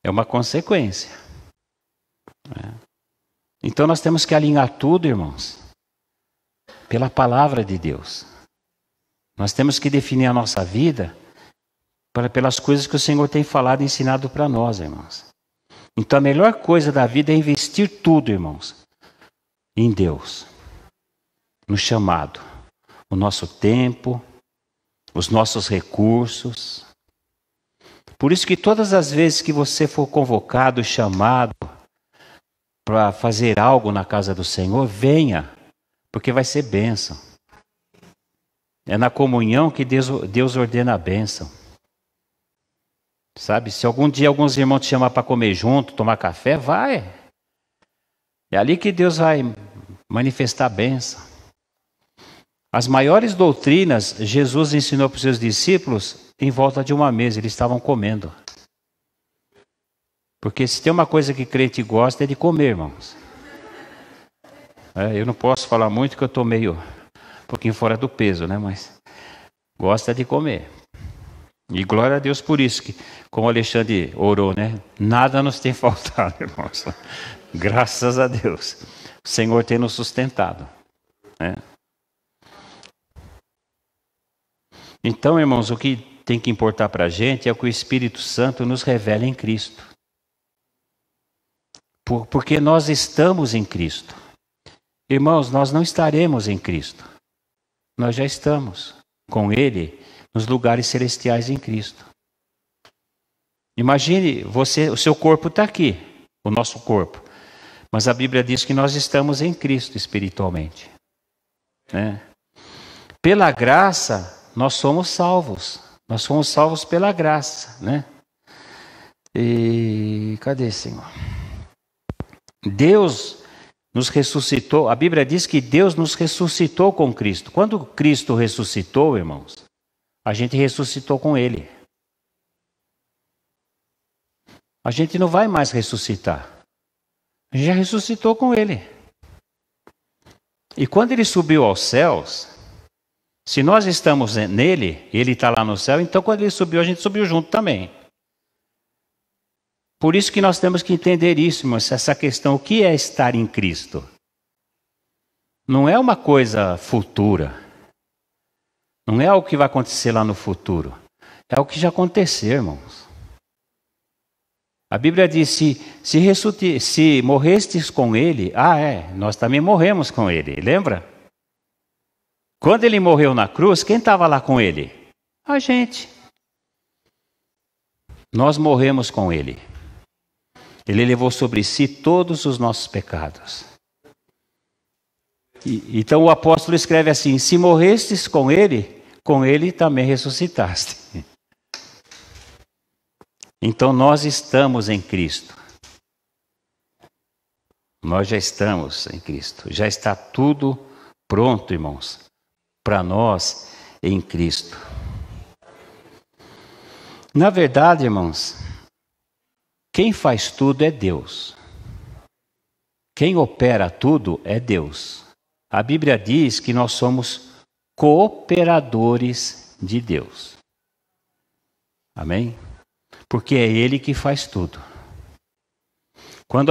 É uma consequência. Então, nós temos que alinhar tudo, irmãos, pela palavra de Deus. Nós temos que definir a nossa vida pelas coisas que o Senhor tem falado e ensinado para nós, irmãos. Então, a melhor coisa da vida é investir tudo, irmãos, em Deus. No chamado, o nosso tempo, os nossos recursos. Por isso que todas as vezes que você for convocado, chamado para fazer algo na casa do Senhor, venha, porque vai ser bênção. É na comunhão que Deus ordena a bênção. Sabe, se algum dia alguns irmãos te chamar para comer junto, tomar café, vai. É ali que Deus vai manifestar a bênção. As maiores doutrinas Jesus ensinou para os seus discípulos em volta de uma mesa, eles estavam comendo. Porque se tem uma coisa que crente gosta é de comer, irmãos. Eu não posso falar muito que eu estou meio um pouquinho fora do peso, né? Mas gosta de comer. E glória a Deus por isso, que como o Alexandre orou, né? Nada nos tem faltado, irmãos. Graças a Deus. O Senhor tem nos sustentado, né? Então, irmãos, o que tem que importar para a gente é o que o Espírito Santo nos revela em Cristo. Porque nós estamos em Cristo. Irmãos, nós não estaremos em Cristo. Nós já estamos com Ele nos lugares celestiais em Cristo. Imagine, o seu corpo está aqui, o nosso corpo. Mas a Bíblia diz que nós estamos em Cristo espiritualmente, né? Pela graça, nós somos salvos. Nós somos salvos pela graça, né? E cadê, Senhor? Deus nos ressuscitou. A Bíblia diz que Deus nos ressuscitou com Cristo. Quando Cristo ressuscitou, irmãos, a gente ressuscitou com Ele. A gente não vai mais ressuscitar. A gente já ressuscitou com Ele. E quando Ele subiu aos céus, se nós estamos nele, Ele está lá no céu, então quando Ele subiu, a gente subiu junto também. Por isso que nós temos que entender isso, irmãos, essa questão, o que é estar em Cristo? Não é uma coisa futura. Não é algo que vai acontecer lá no futuro. É o que já aconteceu, irmãos. A Bíblia diz, se morrestes com Ele, nós também morremos com Ele, lembra? Quando Ele morreu na cruz, quem estava lá com Ele? A gente. Nós morremos com Ele. Ele levou sobre si todos os nossos pecados. Então o apóstolo escreve assim, se morrestes com Ele também ressuscitaste. Então nós estamos em Cristo. Nós já estamos em Cristo. Já está tudo pronto, irmãos, para nós em Cristo. Na verdade, irmãos, quem faz tudo é Deus. Quem opera tudo é Deus. A Bíblia diz que nós somos cooperadores de Deus. Amém? Porque é Ele que faz tudo. Quando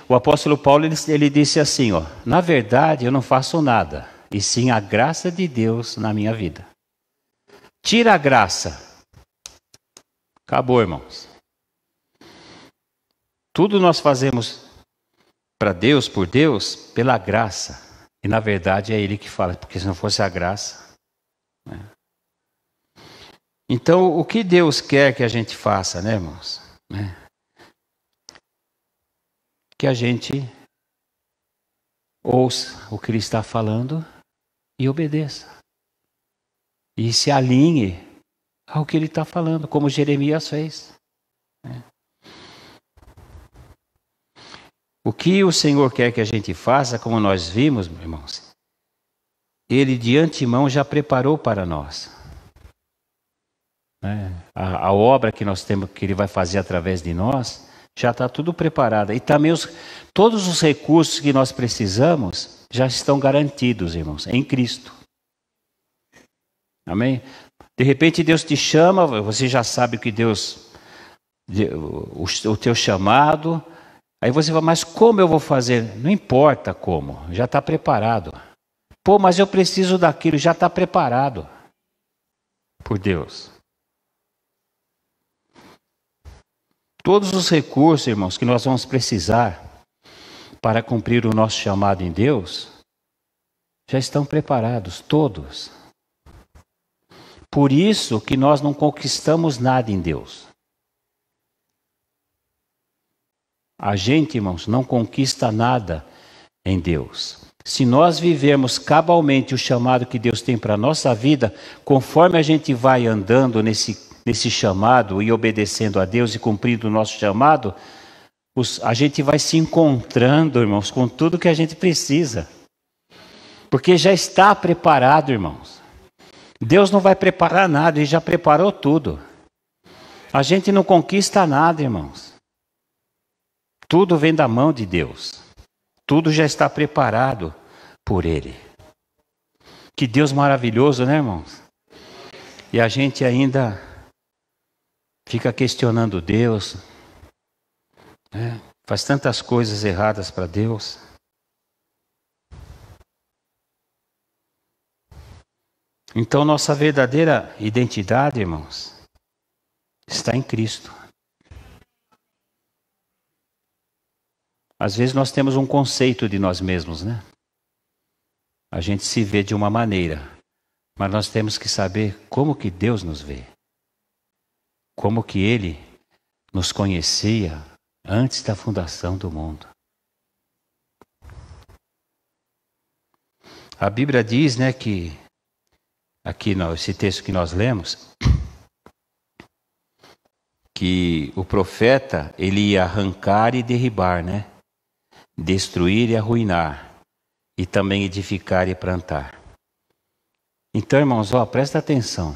o apóstolo Paulo ele disse assim, na verdade eu não faço nada, e sim a graça de Deus na minha vida. Tira a graça. Acabou, irmãos. Tudo nós fazemos para Deus, por Deus, pela graça. E na verdade é Ele que fala, porque se não fosse a graça, né? Então, o que Deus quer que a gente faça, né, irmãos? Que a gente ouça o que Ele está falando e obedeça. E se alinhe ao que Ele está falando, como Jeremias fez, né? O que o Senhor quer que a gente faça, como nós vimos, irmãos, Ele de antemão já preparou para nós. A obra que nós temos, que Ele vai fazer através de nós, já está tudo preparado. E também todos os recursos que nós precisamos já estão garantidos, irmãos, em Cristo. Amém? De repente Deus te chama, você já sabe o que o teu chamado. Aí você fala, mas como eu vou fazer? Não importa como, já está preparado. Pô, mas eu preciso daquilo, já está preparado por Deus. Todos os recursos, irmãos, que nós vamos precisar para cumprir o nosso chamado em Deus, já estão preparados, todos. Por isso que nós não conquistamos nada em Deus. A gente, irmãos, não conquista nada em Deus. Se nós vivermos cabalmente o chamado que Deus tem para a nossa vida, conforme a gente vai andando nesse chamado e obedecendo a Deus e cumprindo o nosso chamado, a gente vai se encontrando, irmãos, com tudo que a gente precisa. Porque já está preparado, irmãos. Deus não vai preparar nada, Ele já preparou tudo. A gente não conquista nada, irmãos. Tudo vem da mão de Deus. Tudo já está preparado por Ele. Que Deus maravilhoso, né, irmãos? E a gente ainda fica questionando Deus, né? Faz tantas coisas erradas para Deus. Então, nossa verdadeira identidade, irmãos, está em Cristo. Às vezes nós temos um conceito de nós mesmos, né? A gente se vê de uma maneira, mas nós temos que saber como que Deus nos vê. Como que Ele nos conhecia antes da fundação do mundo. A Bíblia diz, né, que aqui esse texto que nós lemos, que o profeta ele ia arrancar e derribar, né? Destruir e arruinar, e também edificar e plantar. Então, irmãos, presta atenção.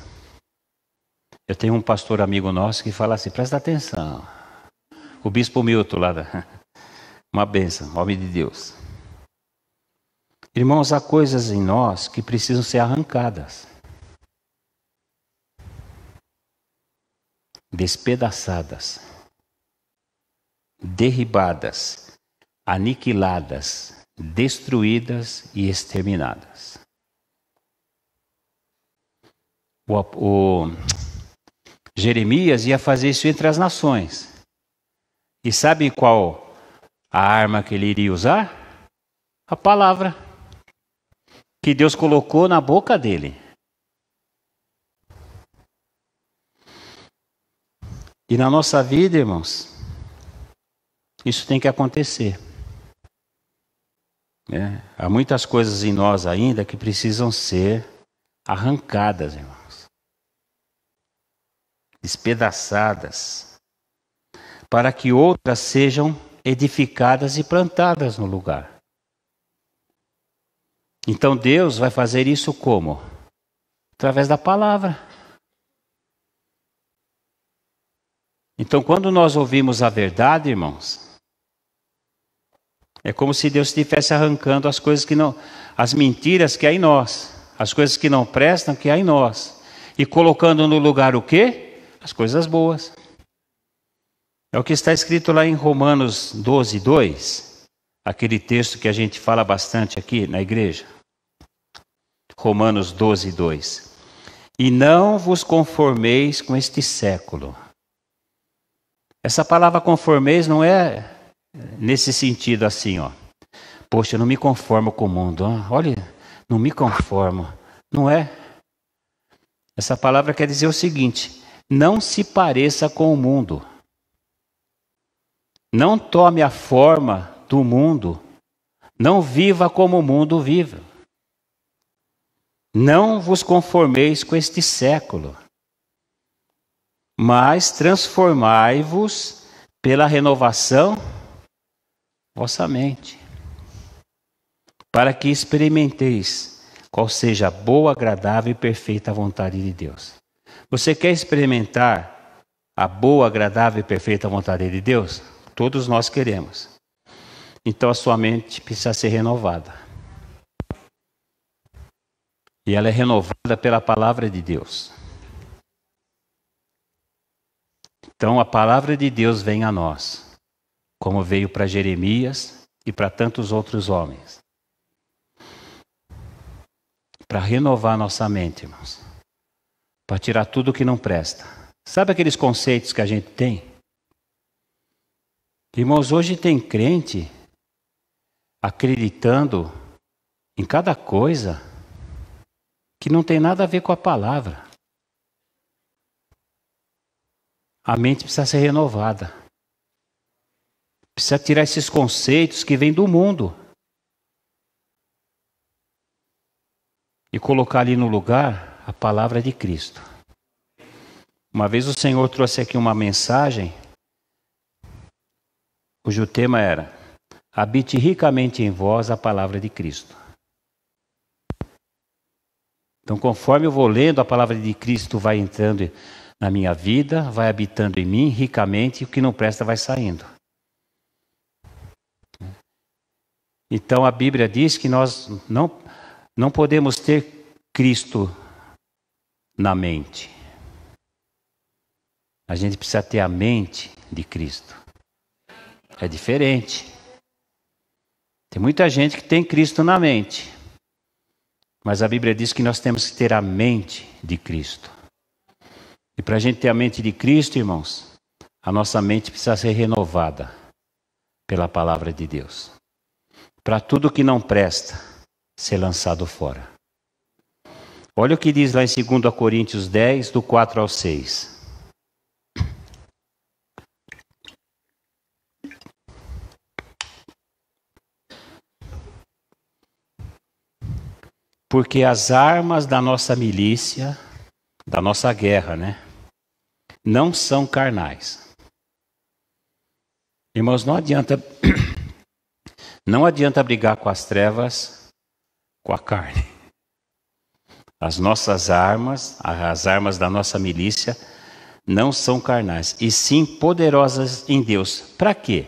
Eu tenho um pastor amigo nosso que fala assim, presta atenção. O bispo Milton lá, uma bênção, homem de Deus. Irmãos, há coisas em nós que precisam ser arrancadas, despedaçadas, derribadas, aniquiladas, destruídas e exterminadas. O Jeremias ia fazer isso entre as nações. E sabe qual a arma que ele iria usar? A palavra que Deus colocou na boca dele. E na nossa vida, irmãos, isso tem que acontecer. Há muitas coisas em nós ainda que precisam ser arrancadas, irmãos. Despedaçadas. Para que outras sejam edificadas e plantadas no lugar. Então Deus vai fazer isso como? Através da palavra. Então quando nós ouvimos a verdade, irmãos, é como se Deus estivesse arrancando as coisas que não, as mentiras que há em nós, as coisas que não prestam que há em nós, e colocando no lugar o quê? As coisas boas. É o que está escrito lá em Romanos 12, 2, aquele texto que a gente fala bastante aqui na igreja. Romanos 12, 2. E não vos conformeis com este século. Essa palavra conformeis não é nesse sentido assim, Poxa, eu não me conformo com o mundo. Olha, não me conformo. Não é. Essa palavra quer dizer o seguinte: não se pareça com o mundo. Não tome a forma do mundo. Não viva como o mundo vive. Não vos conformeis com este século, mas transformai-vos pela renovação vossa mente, para que experimenteis qual seja a boa, agradável e perfeita vontade de Deus. Você quer experimentar a boa, agradável e perfeita vontade de Deus? Todos nós queremos. Então a sua mente precisa ser renovada. E ela é renovada pela palavra de Deus. Então a palavra de Deus vem a nós, como veio para Jeremias e para tantos outros homens. Para renovar nossa mente, irmãos. Para tirar tudo que não presta. Sabe aqueles conceitos que a gente tem? Irmãos, hoje tem crente acreditando em cada coisa que não tem nada a ver com a palavra. A mente precisa ser renovada. Precisa tirar esses conceitos que vêm do mundo e colocar ali no lugar a palavra de Cristo. Uma vez o Senhor trouxe aqui uma mensagem cujo tema era: habite ricamente em vós a palavra de Cristo. Então, conforme eu vou lendo, a palavra de Cristo vai entrando na minha vida, vai habitando em mim ricamente, e o que não presta vai saindo. Então, a Bíblia diz que nós não podemos ter Cristo na mente. A gente precisa ter a mente de Cristo. É diferente. Tem muita gente que tem Cristo na mente. Mas a Bíblia diz que nós temos que ter a mente de Cristo. E para a gente ter a mente de Cristo, irmãos, a nossa mente precisa ser renovada pela palavra de Deus. Para tudo que não presta, ser lançado fora. Olha o que diz lá em 2 Coríntios 10, do 4 ao 6. Porque as armas da nossa milícia, da nossa guerra, não são carnais. Irmãos, não adianta brigar com as trevas, com a carne. As nossas armas, as armas da nossa milícia, não são carnais, e sim poderosas em Deus. Para quê?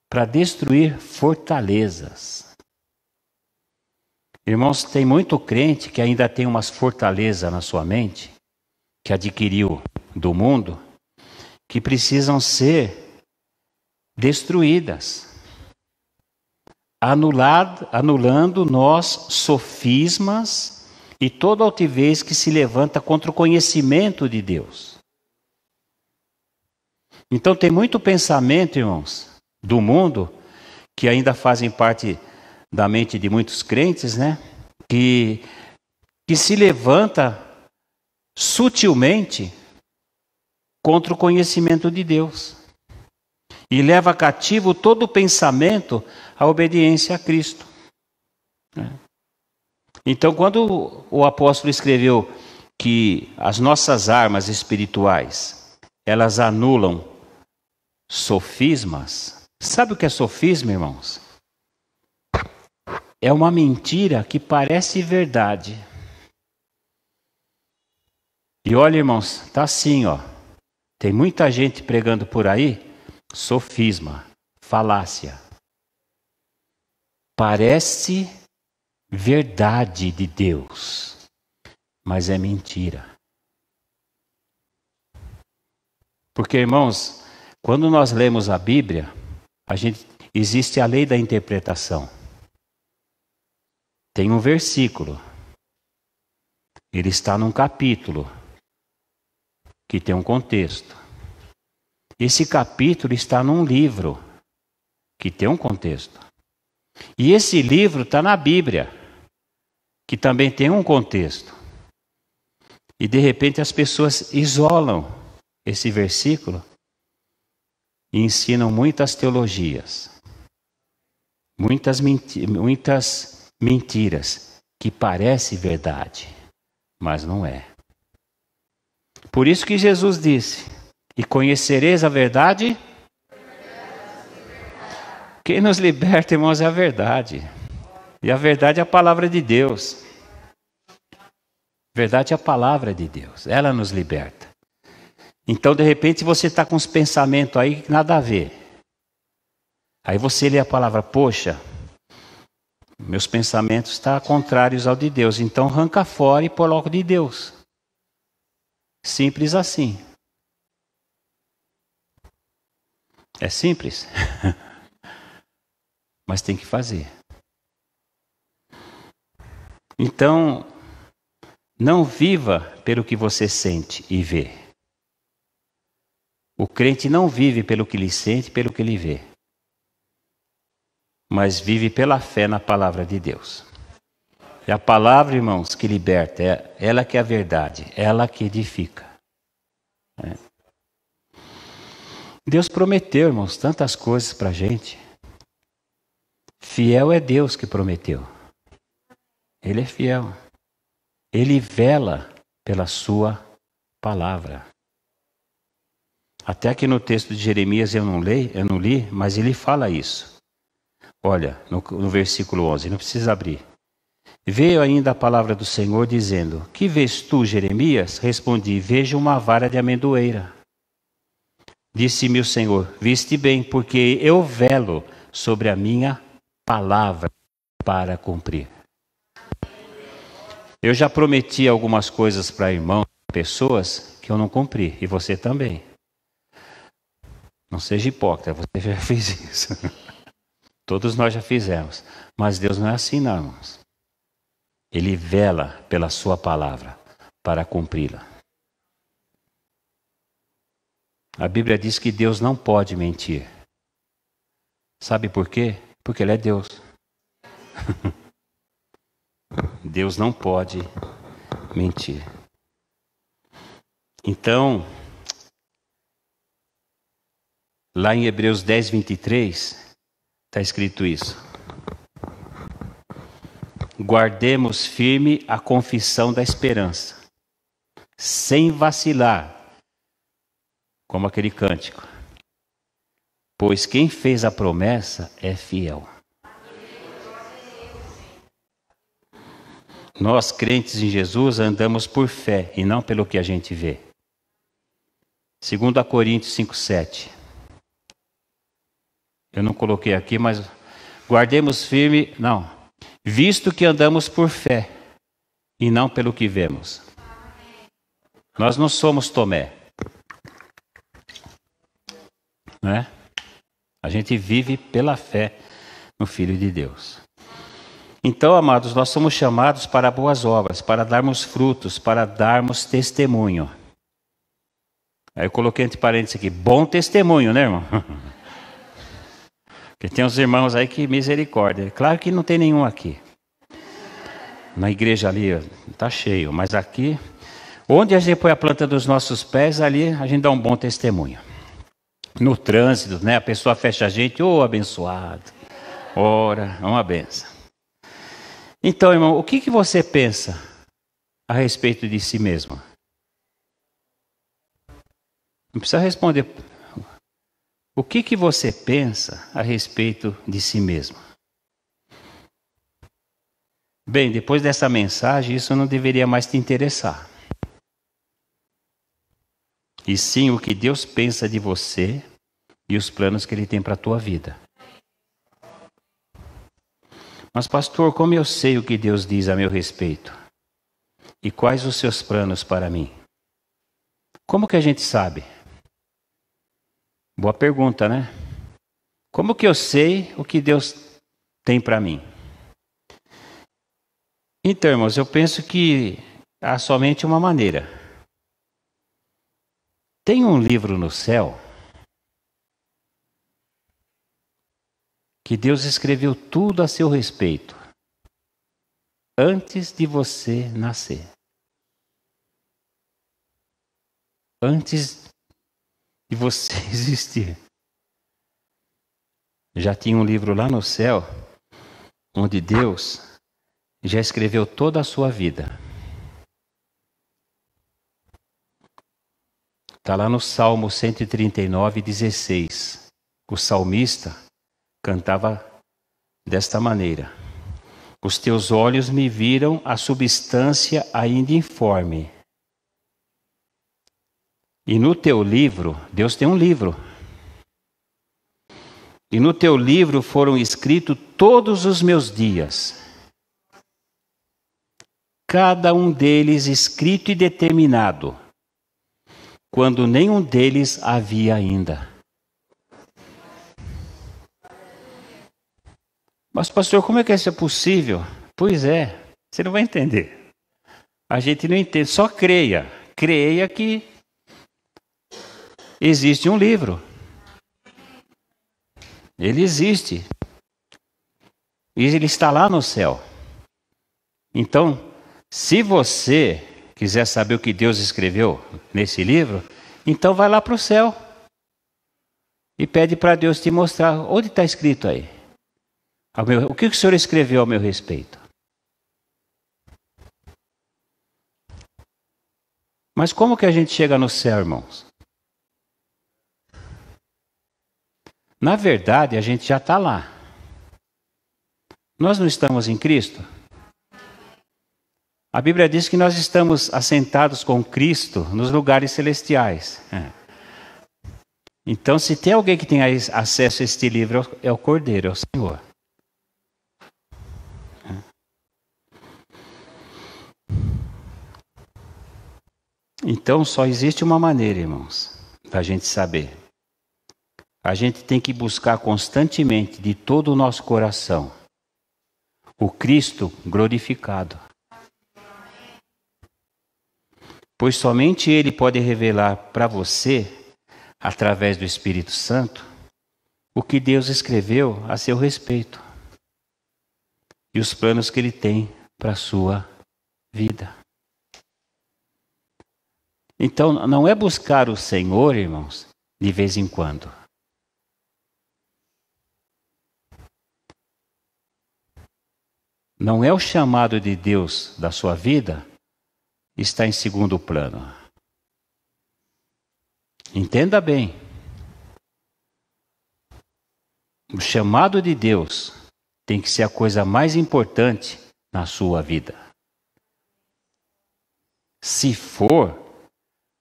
Para destruir fortalezas. Irmãos, tem muito crente que ainda tem umas fortalezas na sua mente, que adquiriu do mundo, que precisam ser destruídas. Anulando nós sofismas e toda altivez que se levanta contra o conhecimento de Deus. Então tem muito pensamento, irmãos, do mundo, que ainda fazem parte da mente de muitos crentes, que se levanta sutilmente contra o conhecimento de Deus. E leva cativo todo o pensamento à obediência a Cristo. Então, quando o apóstolo escreveu que as nossas armas espirituais, elas anulam sofismas, sabe o que é sofisma, irmãos? É uma mentira que parece verdade. E olha, irmãos, tá assim, tem muita gente pregando por aí, sofisma, falácia. Parece verdade de Deus, mas é mentira. Porque, irmãos, quando nós lemos a Bíblia, existe a lei da interpretação. Tem um versículo, ele está num capítulo, que tem um contexto. Esse capítulo está num livro, que tem um contexto. E esse livro está na Bíblia, que também tem um contexto. E de repente as pessoas isolam esse versículo e ensinam muitas teologias, muitas mentiras que parecem verdade, mas não é. Por isso que Jesus disse: e conhecereis a verdade? Quem nos liberta, irmãos, é a verdade. E a verdade é a palavra de Deus. A verdade é a palavra de Deus. Ela nos liberta. Então, de repente, você está com uns pensamentos aí que nada a ver. Aí você lê a palavra, poxa, meus pensamentos estão contrários ao de Deus. Então, arranca fora e coloca de Deus. Simples assim. É simples. Mas tem que fazer. Então, não viva pelo que você sente e vê. O crente não vive pelo que ele sente, pelo que ele vê. Mas vive pela fé na palavra de Deus. É a palavra, irmãos, que liberta. É ela que é a verdade. É ela que edifica. Deus prometeu, irmãos, tantas coisas para a gente. Fiel é Deus que prometeu. Ele é fiel. Ele vela pela sua palavra. Até aqui no texto de Jeremias eu não li, mas ele fala isso. Olha, no versículo 11, não precisa abrir. Veio ainda a palavra do Senhor dizendo: Que vês tu, Jeremias? Respondi: Vejo uma vara de amendoeira. Disse-me o Senhor: Viste bem, porque eu velo sobre a minha palavra para cumprir. Eu já prometi algumas coisas para irmãos, pessoas que eu não cumpri, e você também. Não seja hipócrita, você já fez isso. Todos nós já fizemos. Mas Deus não é assim, não, irmãos. Ele vela pela sua palavra para cumpri-la. A Bíblia diz que Deus não pode mentir. Sabe por quê? Porque Ele é Deus. Deus não pode mentir. Então, lá em Hebreus 10, 23, está escrito isso. Guardemos firme a confissão da esperança, sem vacilar, como aquele cântico. Pois quem fez a promessa é fiel. Nós, crentes em Jesus, andamos por fé e não pelo que a gente vê. 2 Coríntios 5,7. Eu não coloquei aqui, mas guardemos firme, visto que andamos por fé e não pelo que vemos. Nós não somos Tomé. Né? A gente vive pela fé no Filho de Deus. Então, amados, nós somos chamados para boas obras, para darmos frutos, para darmos testemunho. Aí eu coloquei entre parênteses aqui, bom testemunho, né, irmão? Porque tem uns irmãos aí que misericórdia. Claro que não tem nenhum aqui. Na igreja ali está cheio, mas aqui, onde a gente põe a planta dos nossos pés, ali a gente dá um bom testemunho. No trânsito, né? A pessoa fecha a gente, abençoado. Ora, é uma benção. Então, irmão, o que você pensa a respeito de si mesmo? Não precisa responder. O que você pensa a respeito de si mesmo? Bem, depois dessa mensagem, isso não deveria mais te interessar. E sim o que Deus pensa de você e os planos que Ele tem para a tua vida. Mas, pastor, como eu sei o que Deus diz a meu respeito? E quais os seus planos para mim? Como que a gente sabe? Boa pergunta, né? Como que eu sei o que Deus tem para mim? Então, irmãos, eu penso que há somente uma maneira. Tem um livro no céu que Deus escreveu tudo a seu respeito antes de você nascer. Antes de você existir. Já tinha um livro lá no céu onde Deus já escreveu toda a sua vida. Está lá no Salmo 139, 16. O salmista cantava desta maneira: Os teus olhos me viram a substância ainda informe. E no teu livro, Deus tem um livro. E no teu livro foram escritos todos os meus dias. Cada um deles escrito e determinado, quando nenhum deles havia ainda. Mas, pastor, como é que isso é possível? Pois é, você não vai entender. A gente não entende, só creia. Creia que existe um livro. Ele existe. E ele está lá no céu. Então, se você quiser saber o que Deus escreveu nesse livro, então vai lá para o céu. E pede para Deus te mostrar onde está escrito aí. O que o Senhor escreveu ao meu respeito? Mas como que a gente chega no céu, irmãos? Na verdade, a gente já está lá. Nós não estamos em Cristo? A Bíblia diz que nós estamos assentados com Cristo nos lugares celestiais. Então, se tem alguém que tem acesso a este livro, é o Cordeiro, é o Senhor. Então, só existe uma maneira, irmãos, da gente saber. A gente tem que buscar constantemente, de todo o nosso coração, o Cristo glorificado. Pois somente Ele pode revelar para você, através do Espírito Santo, o que Deus escreveu a seu respeito e os planos que Ele tem para a sua vida. Então, não é buscar o Senhor, irmãos, de vez em quando. Não é o chamado de Deus da sua vida está em segundo plano. Entenda bem. O chamado de Deus tem que ser a coisa mais importante na sua vida. Se for,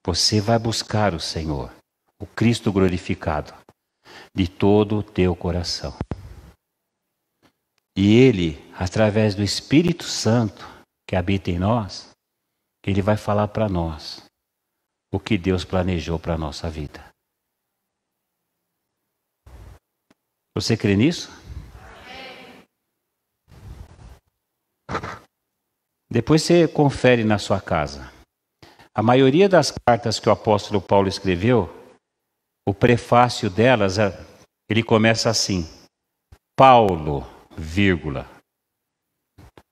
você vai buscar o Senhor, o Cristo glorificado, de todo o teu coração. E Ele, através do Espírito Santo que habita em nós, Ele vai falar para nós o que Deus planejou para a nossa vida. Você crê nisso? Depois você confere na sua casa. A maioria das cartas que o apóstolo Paulo escreveu, o prefácio delas, ele começa assim: Paulo, vírgula.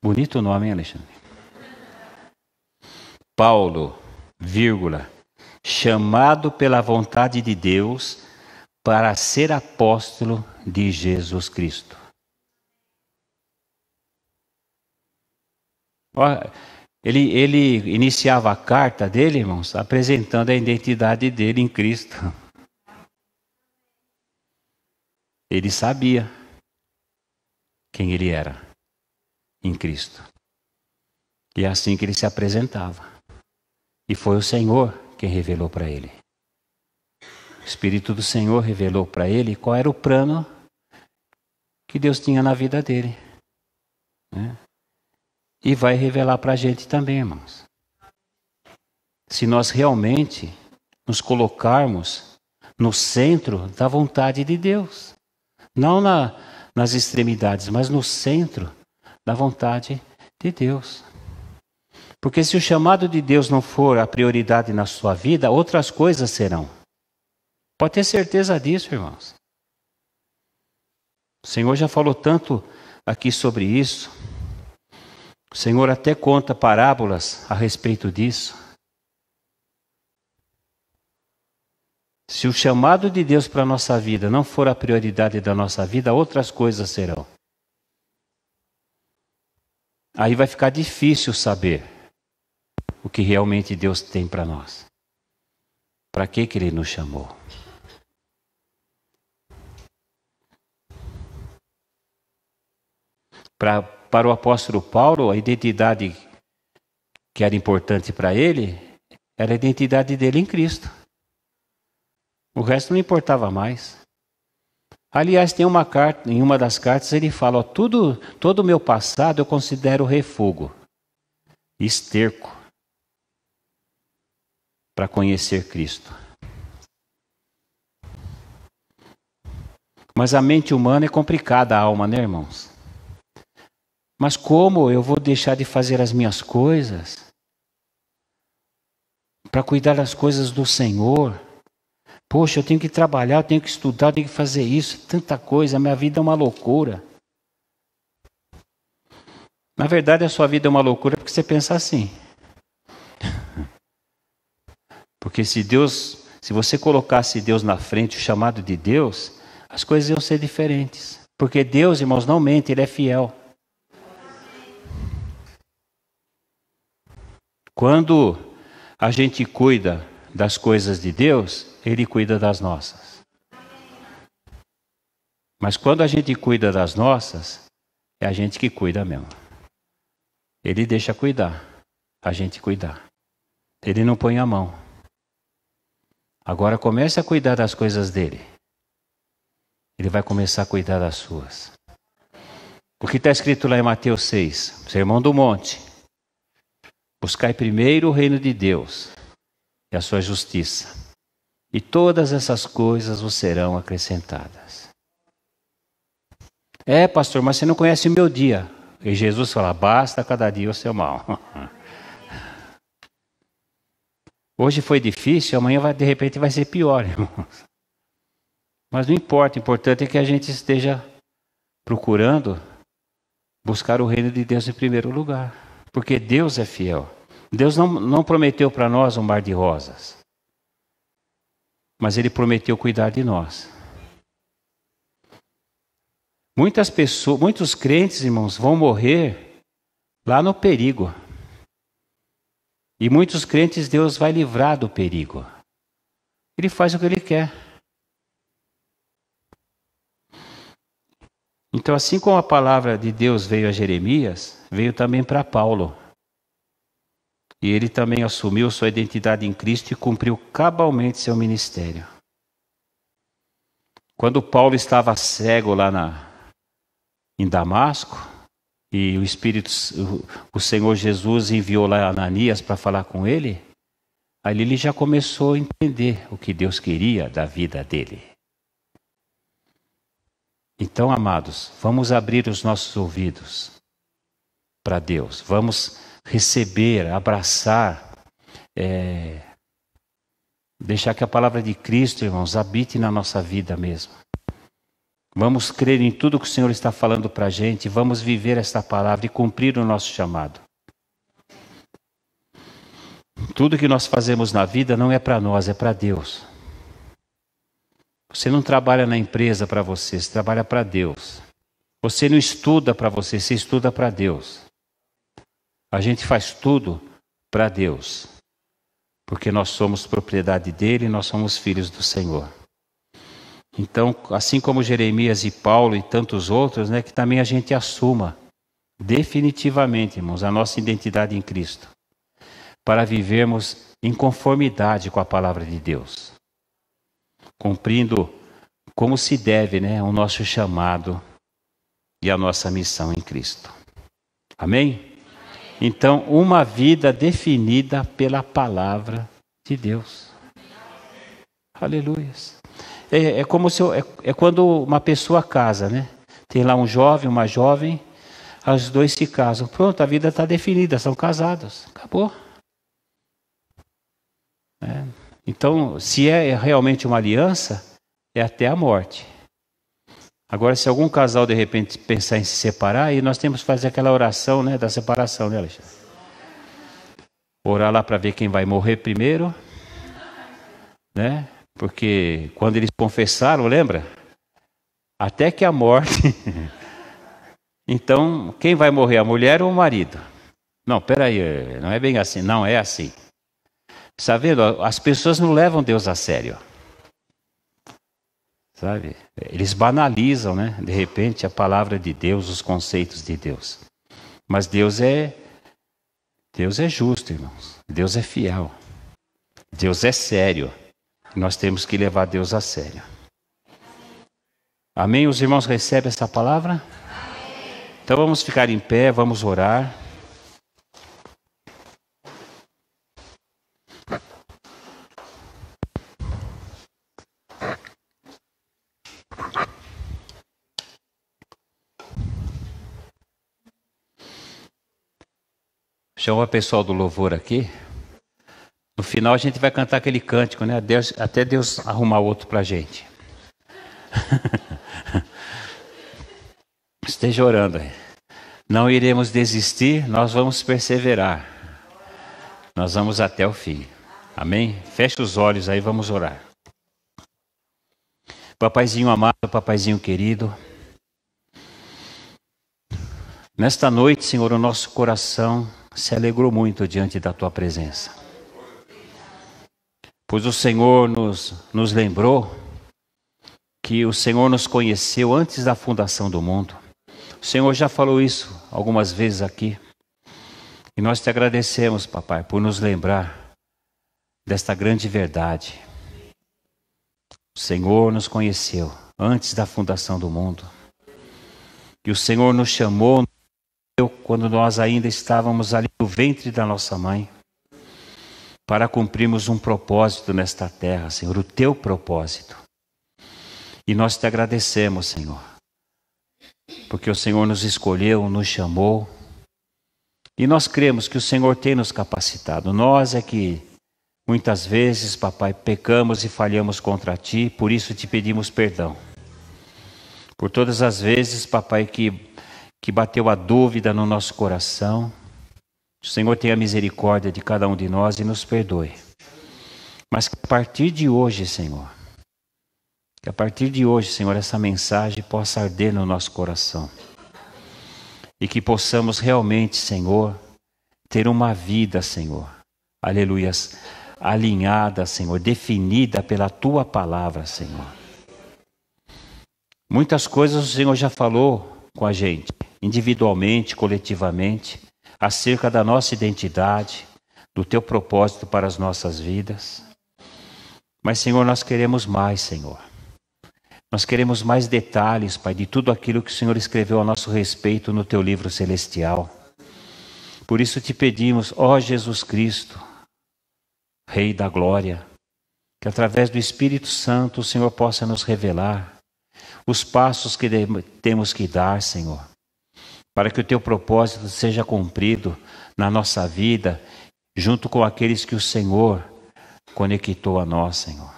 Bonito o nome, hein, Alexandre? Paulo, vírgula, chamado pela vontade de Deus para ser apóstolo de Jesus Cristo. Ele iniciava a carta dele, irmãos, apresentando a identidade dele em Cristo. Ele sabia quem ele era em Cristo. E é assim que ele se apresentava. E foi o Senhor quem revelou para ele. O Espírito do Senhor revelou para ele qual era o plano que Deus tinha na vida dele. Né? E vai revelar para a gente também, irmãos. Se nós realmente nos colocarmos no centro da vontade de Deus. Não nas extremidades, mas no centro da vontade de Deus. Porque se o chamado de Deus não for a prioridade na sua vida, outras coisas serão. Pode ter certeza disso, irmãos. O Senhor já falou tanto aqui sobre isso. O Senhor até conta parábolas a respeito disso. Se o chamado de Deus para a nossa vida não for a prioridade da nossa vida, outras coisas serão. Aí vai ficar difícil saber o que realmente Deus tem para nós. Para que Ele nos chamou? Para o apóstolo Paulo, a identidade que era importante para ele era a identidade dele em Cristo. O resto não importava mais. Aliás, tem uma carta, em uma das cartas ele fala, todo o meu passado eu considero refúgio, esterco, para conhecer Cristo. Mas a mente humana é complicada, a alma, né, irmãos? Mas como eu vou deixar de fazer as minhas coisas para cuidar das coisas do Senhor? Poxa, eu tenho que trabalhar, eu tenho que estudar, eu tenho que fazer isso, tanta coisa, a minha vida é uma loucura. Na verdade, a sua vida é uma loucura porque você pensa assim. Porque se você colocasse Deus na frente, o chamado de Deus, as coisas iam ser diferentes. Porque Deus, irmãos, não mente, Ele é fiel. Quando a gente cuida das coisas de Deus, Ele cuida das nossas. Mas quando a gente cuida das nossas, é a gente que cuida mesmo. Ele deixa cuidar. a gente cuidar. Ele não põe a mão. Agora comece a cuidar das coisas dele. Ele vai começar a cuidar das suas. O que está escrito lá em Mateus 6, Sermão do Monte. Buscai primeiro o reino de Deus e a sua justiça. E todas essas coisas vos serão acrescentadas. Pastor, mas você não conhece o meu dia. E Jesus fala, basta cada dia o seu mal. Hoje foi difícil, amanhã de repente vai ser pior, irmãos. Mas não importa, o importante é que a gente esteja procurando buscar o reino de Deus em primeiro lugar. Porque Deus é fiel. Deus não prometeu para nós um mar de rosas. Mas Ele prometeu cuidar de nós. Muitos crentes, irmãos, vão morrer lá no perigo. E muitos crentes Deus vai livrar do perigo. Ele faz o que Ele quer. Então, assim como a palavra de Deus veio a Jeremias, veio também para Paulo. E ele também assumiu sua identidade em Cristo e cumpriu cabalmente seu ministério. Quando Paulo estava cego lá em Damasco, e o Senhor Jesus enviou lá Ananias para falar com ele, ali ele já começou a entender o que Deus queria da vida dele. Então, amados, vamos abrir os nossos ouvidos para Deus. Vamos receber, abraçar, deixar que a palavra de Cristo, irmãos, habite na nossa vida mesmo. Vamos crer em tudo que o Senhor está falando para a gente. Vamos viver esta palavra e cumprir o nosso chamado. Tudo que nós fazemos na vida não é para nós, é para Deus. Você não trabalha na empresa para você trabalha para Deus. Você não estuda para você estuda para Deus. A gente faz tudo para Deus. Porque nós somos propriedade dele e nós somos filhos do Senhor. Então, assim como Jeremias e Paulo e tantos outros, que também a gente assuma definitivamente, irmãos, a nossa identidade em Cristo. Para vivermos em conformidade com a palavra de Deus. Cumprindo como se deve, o nosso chamado e a nossa missão em Cristo. Amém? Então, uma vida definida pela palavra de Deus. Aleluia. É quando uma pessoa casa, Tem lá um jovem, uma jovem, os dois se casam. Pronto, a vida está definida, são casados. Acabou. Então, se é realmente uma aliança, é até a morte. Agora, se algum casal de repente pensar em se separar, aí nós temos que fazer aquela oração da separação, Alexandre? Orar lá para ver quem vai morrer primeiro, Porque quando eles confessaram, lembra? Até que a morte. Então, quem vai morrer, a mulher ou o marido? Não, peraí, não é bem assim, não é assim. Está vendo? As pessoas não levam Deus a sério. Sabe? Eles banalizam, de repente, a palavra de Deus, os conceitos de Deus. Mas Deus é justo, irmãos. Deus é fiel. Deus é sério. Nós temos que levar Deus a sério. Amém? Os irmãos recebem essa palavra? Amém. Então vamos ficar em pé, vamos orar. Chama o pessoal do louvor aqui. No final a gente vai cantar aquele cântico, até Deus arrumar outro para a gente. Esteja orando aí. Não iremos desistir, nós vamos perseverar. Nós vamos até o fim. Amém? Feche os olhos aí, vamos orar. Papaizinho amado, papaizinho querido. Nesta noite, Senhor, o nosso coração se alegrou muito diante da Tua presença. Pois o Senhor nos lembrou que o Senhor nos conheceu antes da fundação do mundo. O Senhor já falou isso algumas vezes aqui. E nós te agradecemos, papai, por nos lembrar desta grande verdade. O Senhor nos conheceu antes da fundação do mundo. E o Senhor nos chamou quando nós ainda estávamos ali no ventre da nossa mãe, para cumprirmos um propósito nesta terra, Senhor, o teu propósito. E nós te agradecemos, Senhor, porque o Senhor nos escolheu, nos chamou, e nós cremos que o Senhor tem nos capacitado. Nós é que muitas vezes, papai, pecamos e falhamos contra ti, por isso te pedimos perdão. Por todas as vezes, papai, que bateu a dúvida no nosso coração, o Senhor tenha misericórdia de cada um de nós e nos perdoe. Mas que a partir de hoje, Senhor, essa mensagem possa arder no nosso coração. E que possamos realmente, Senhor, ter uma vida, Senhor, aleluias, alinhada, Senhor, definida pela Tua palavra, Senhor. Muitas coisas o Senhor já falou com a gente, individualmente, coletivamente, acerca da nossa identidade, do Teu propósito para as nossas vidas. Mas, Senhor, nós queremos mais, Senhor. Nós queremos mais detalhes, Pai, de tudo aquilo que o Senhor escreveu a nosso respeito no Teu livro celestial. Por isso te pedimos, ó Jesus Cristo, Rei da Glória, que através do Espírito Santo o Senhor possa nos revelar os passos que temos que dar, Senhor, para que o Teu propósito seja cumprido na nossa vida, junto com aqueles que o Senhor conectou a nós, Senhor.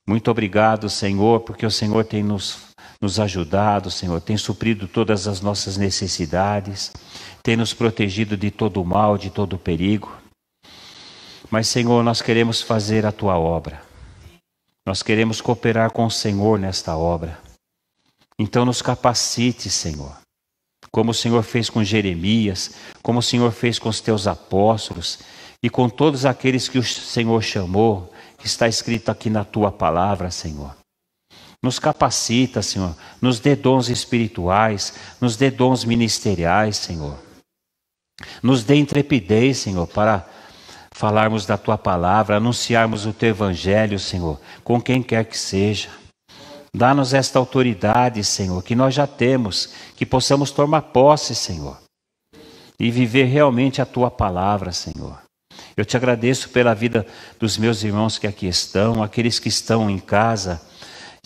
Muito obrigado, Senhor, porque o Senhor tem nos ajudado, Senhor, tem suprido todas as nossas necessidades, tem nos protegido de todo o mal, de todo o perigo. Mas, Senhor, nós queremos fazer a Tua obra. Nós queremos cooperar com o Senhor nesta obra. Então nos capacite, Senhor, como o Senhor fez com Jeremias, como o Senhor fez com os Teus apóstolos e com todos aqueles que o Senhor chamou, que está escrito aqui na Tua palavra, Senhor. Nos capacita, Senhor, nos dê dons espirituais, nos dê dons ministeriais, Senhor. Nos dê intrepidez, Senhor, para falarmos da Tua palavra, anunciarmos o Teu evangelho, Senhor, com quem quer que seja. Dá-nos esta autoridade, Senhor, que nós já temos, que possamos tomar posse, Senhor, e viver realmente a Tua palavra, Senhor. Eu te agradeço pela vida dos meus irmãos que aqui estão, aqueles que estão em casa,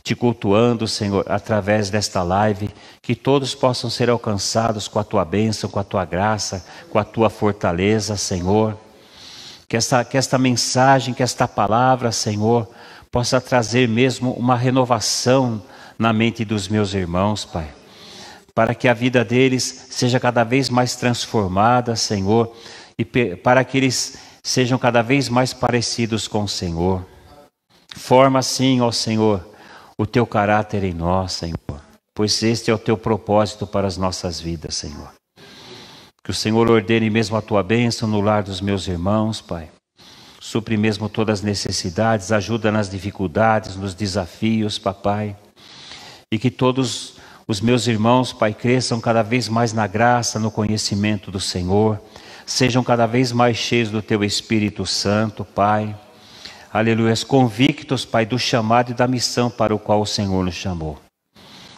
te cultuando, Senhor, através desta live, que todos possam ser alcançados com a Tua bênção, com a Tua graça, com a Tua fortaleza, Senhor. Que esta mensagem, que esta palavra, Senhor, possa trazer mesmo uma renovação na mente dos meus irmãos, Pai. Para que a vida deles seja cada vez mais transformada, Senhor, e para que eles sejam cada vez mais parecidos com o Senhor. Forma assim, ó Senhor, o Teu caráter em nós, Senhor, pois este é o Teu propósito para as nossas vidas, Senhor. Que o Senhor ordene mesmo a Tua bênção no lar dos meus irmãos, Pai. Supre mesmo todas as necessidades, ajuda nas dificuldades, nos desafios, Papai. E que todos os meus irmãos, Pai, cresçam cada vez mais na graça, no conhecimento do Senhor. Sejam cada vez mais cheios do Teu Espírito Santo, Pai. Aleluia, convictos, Pai, do chamado e da missão para o qual o Senhor nos chamou.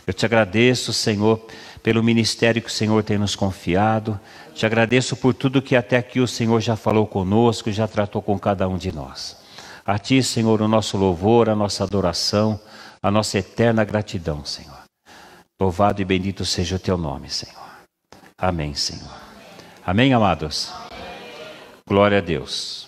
Eu te agradeço, Senhor, pelo ministério que o Senhor tem nos confiado. Te agradeço por tudo que até aqui o Senhor já falou conosco, já tratou com cada um de nós. A Ti, Senhor, o nosso louvor, a nossa adoração, a nossa eterna gratidão, Senhor. Louvado e bendito seja o Teu nome, Senhor. Amém, Senhor. Amém, amados? Glória a Deus.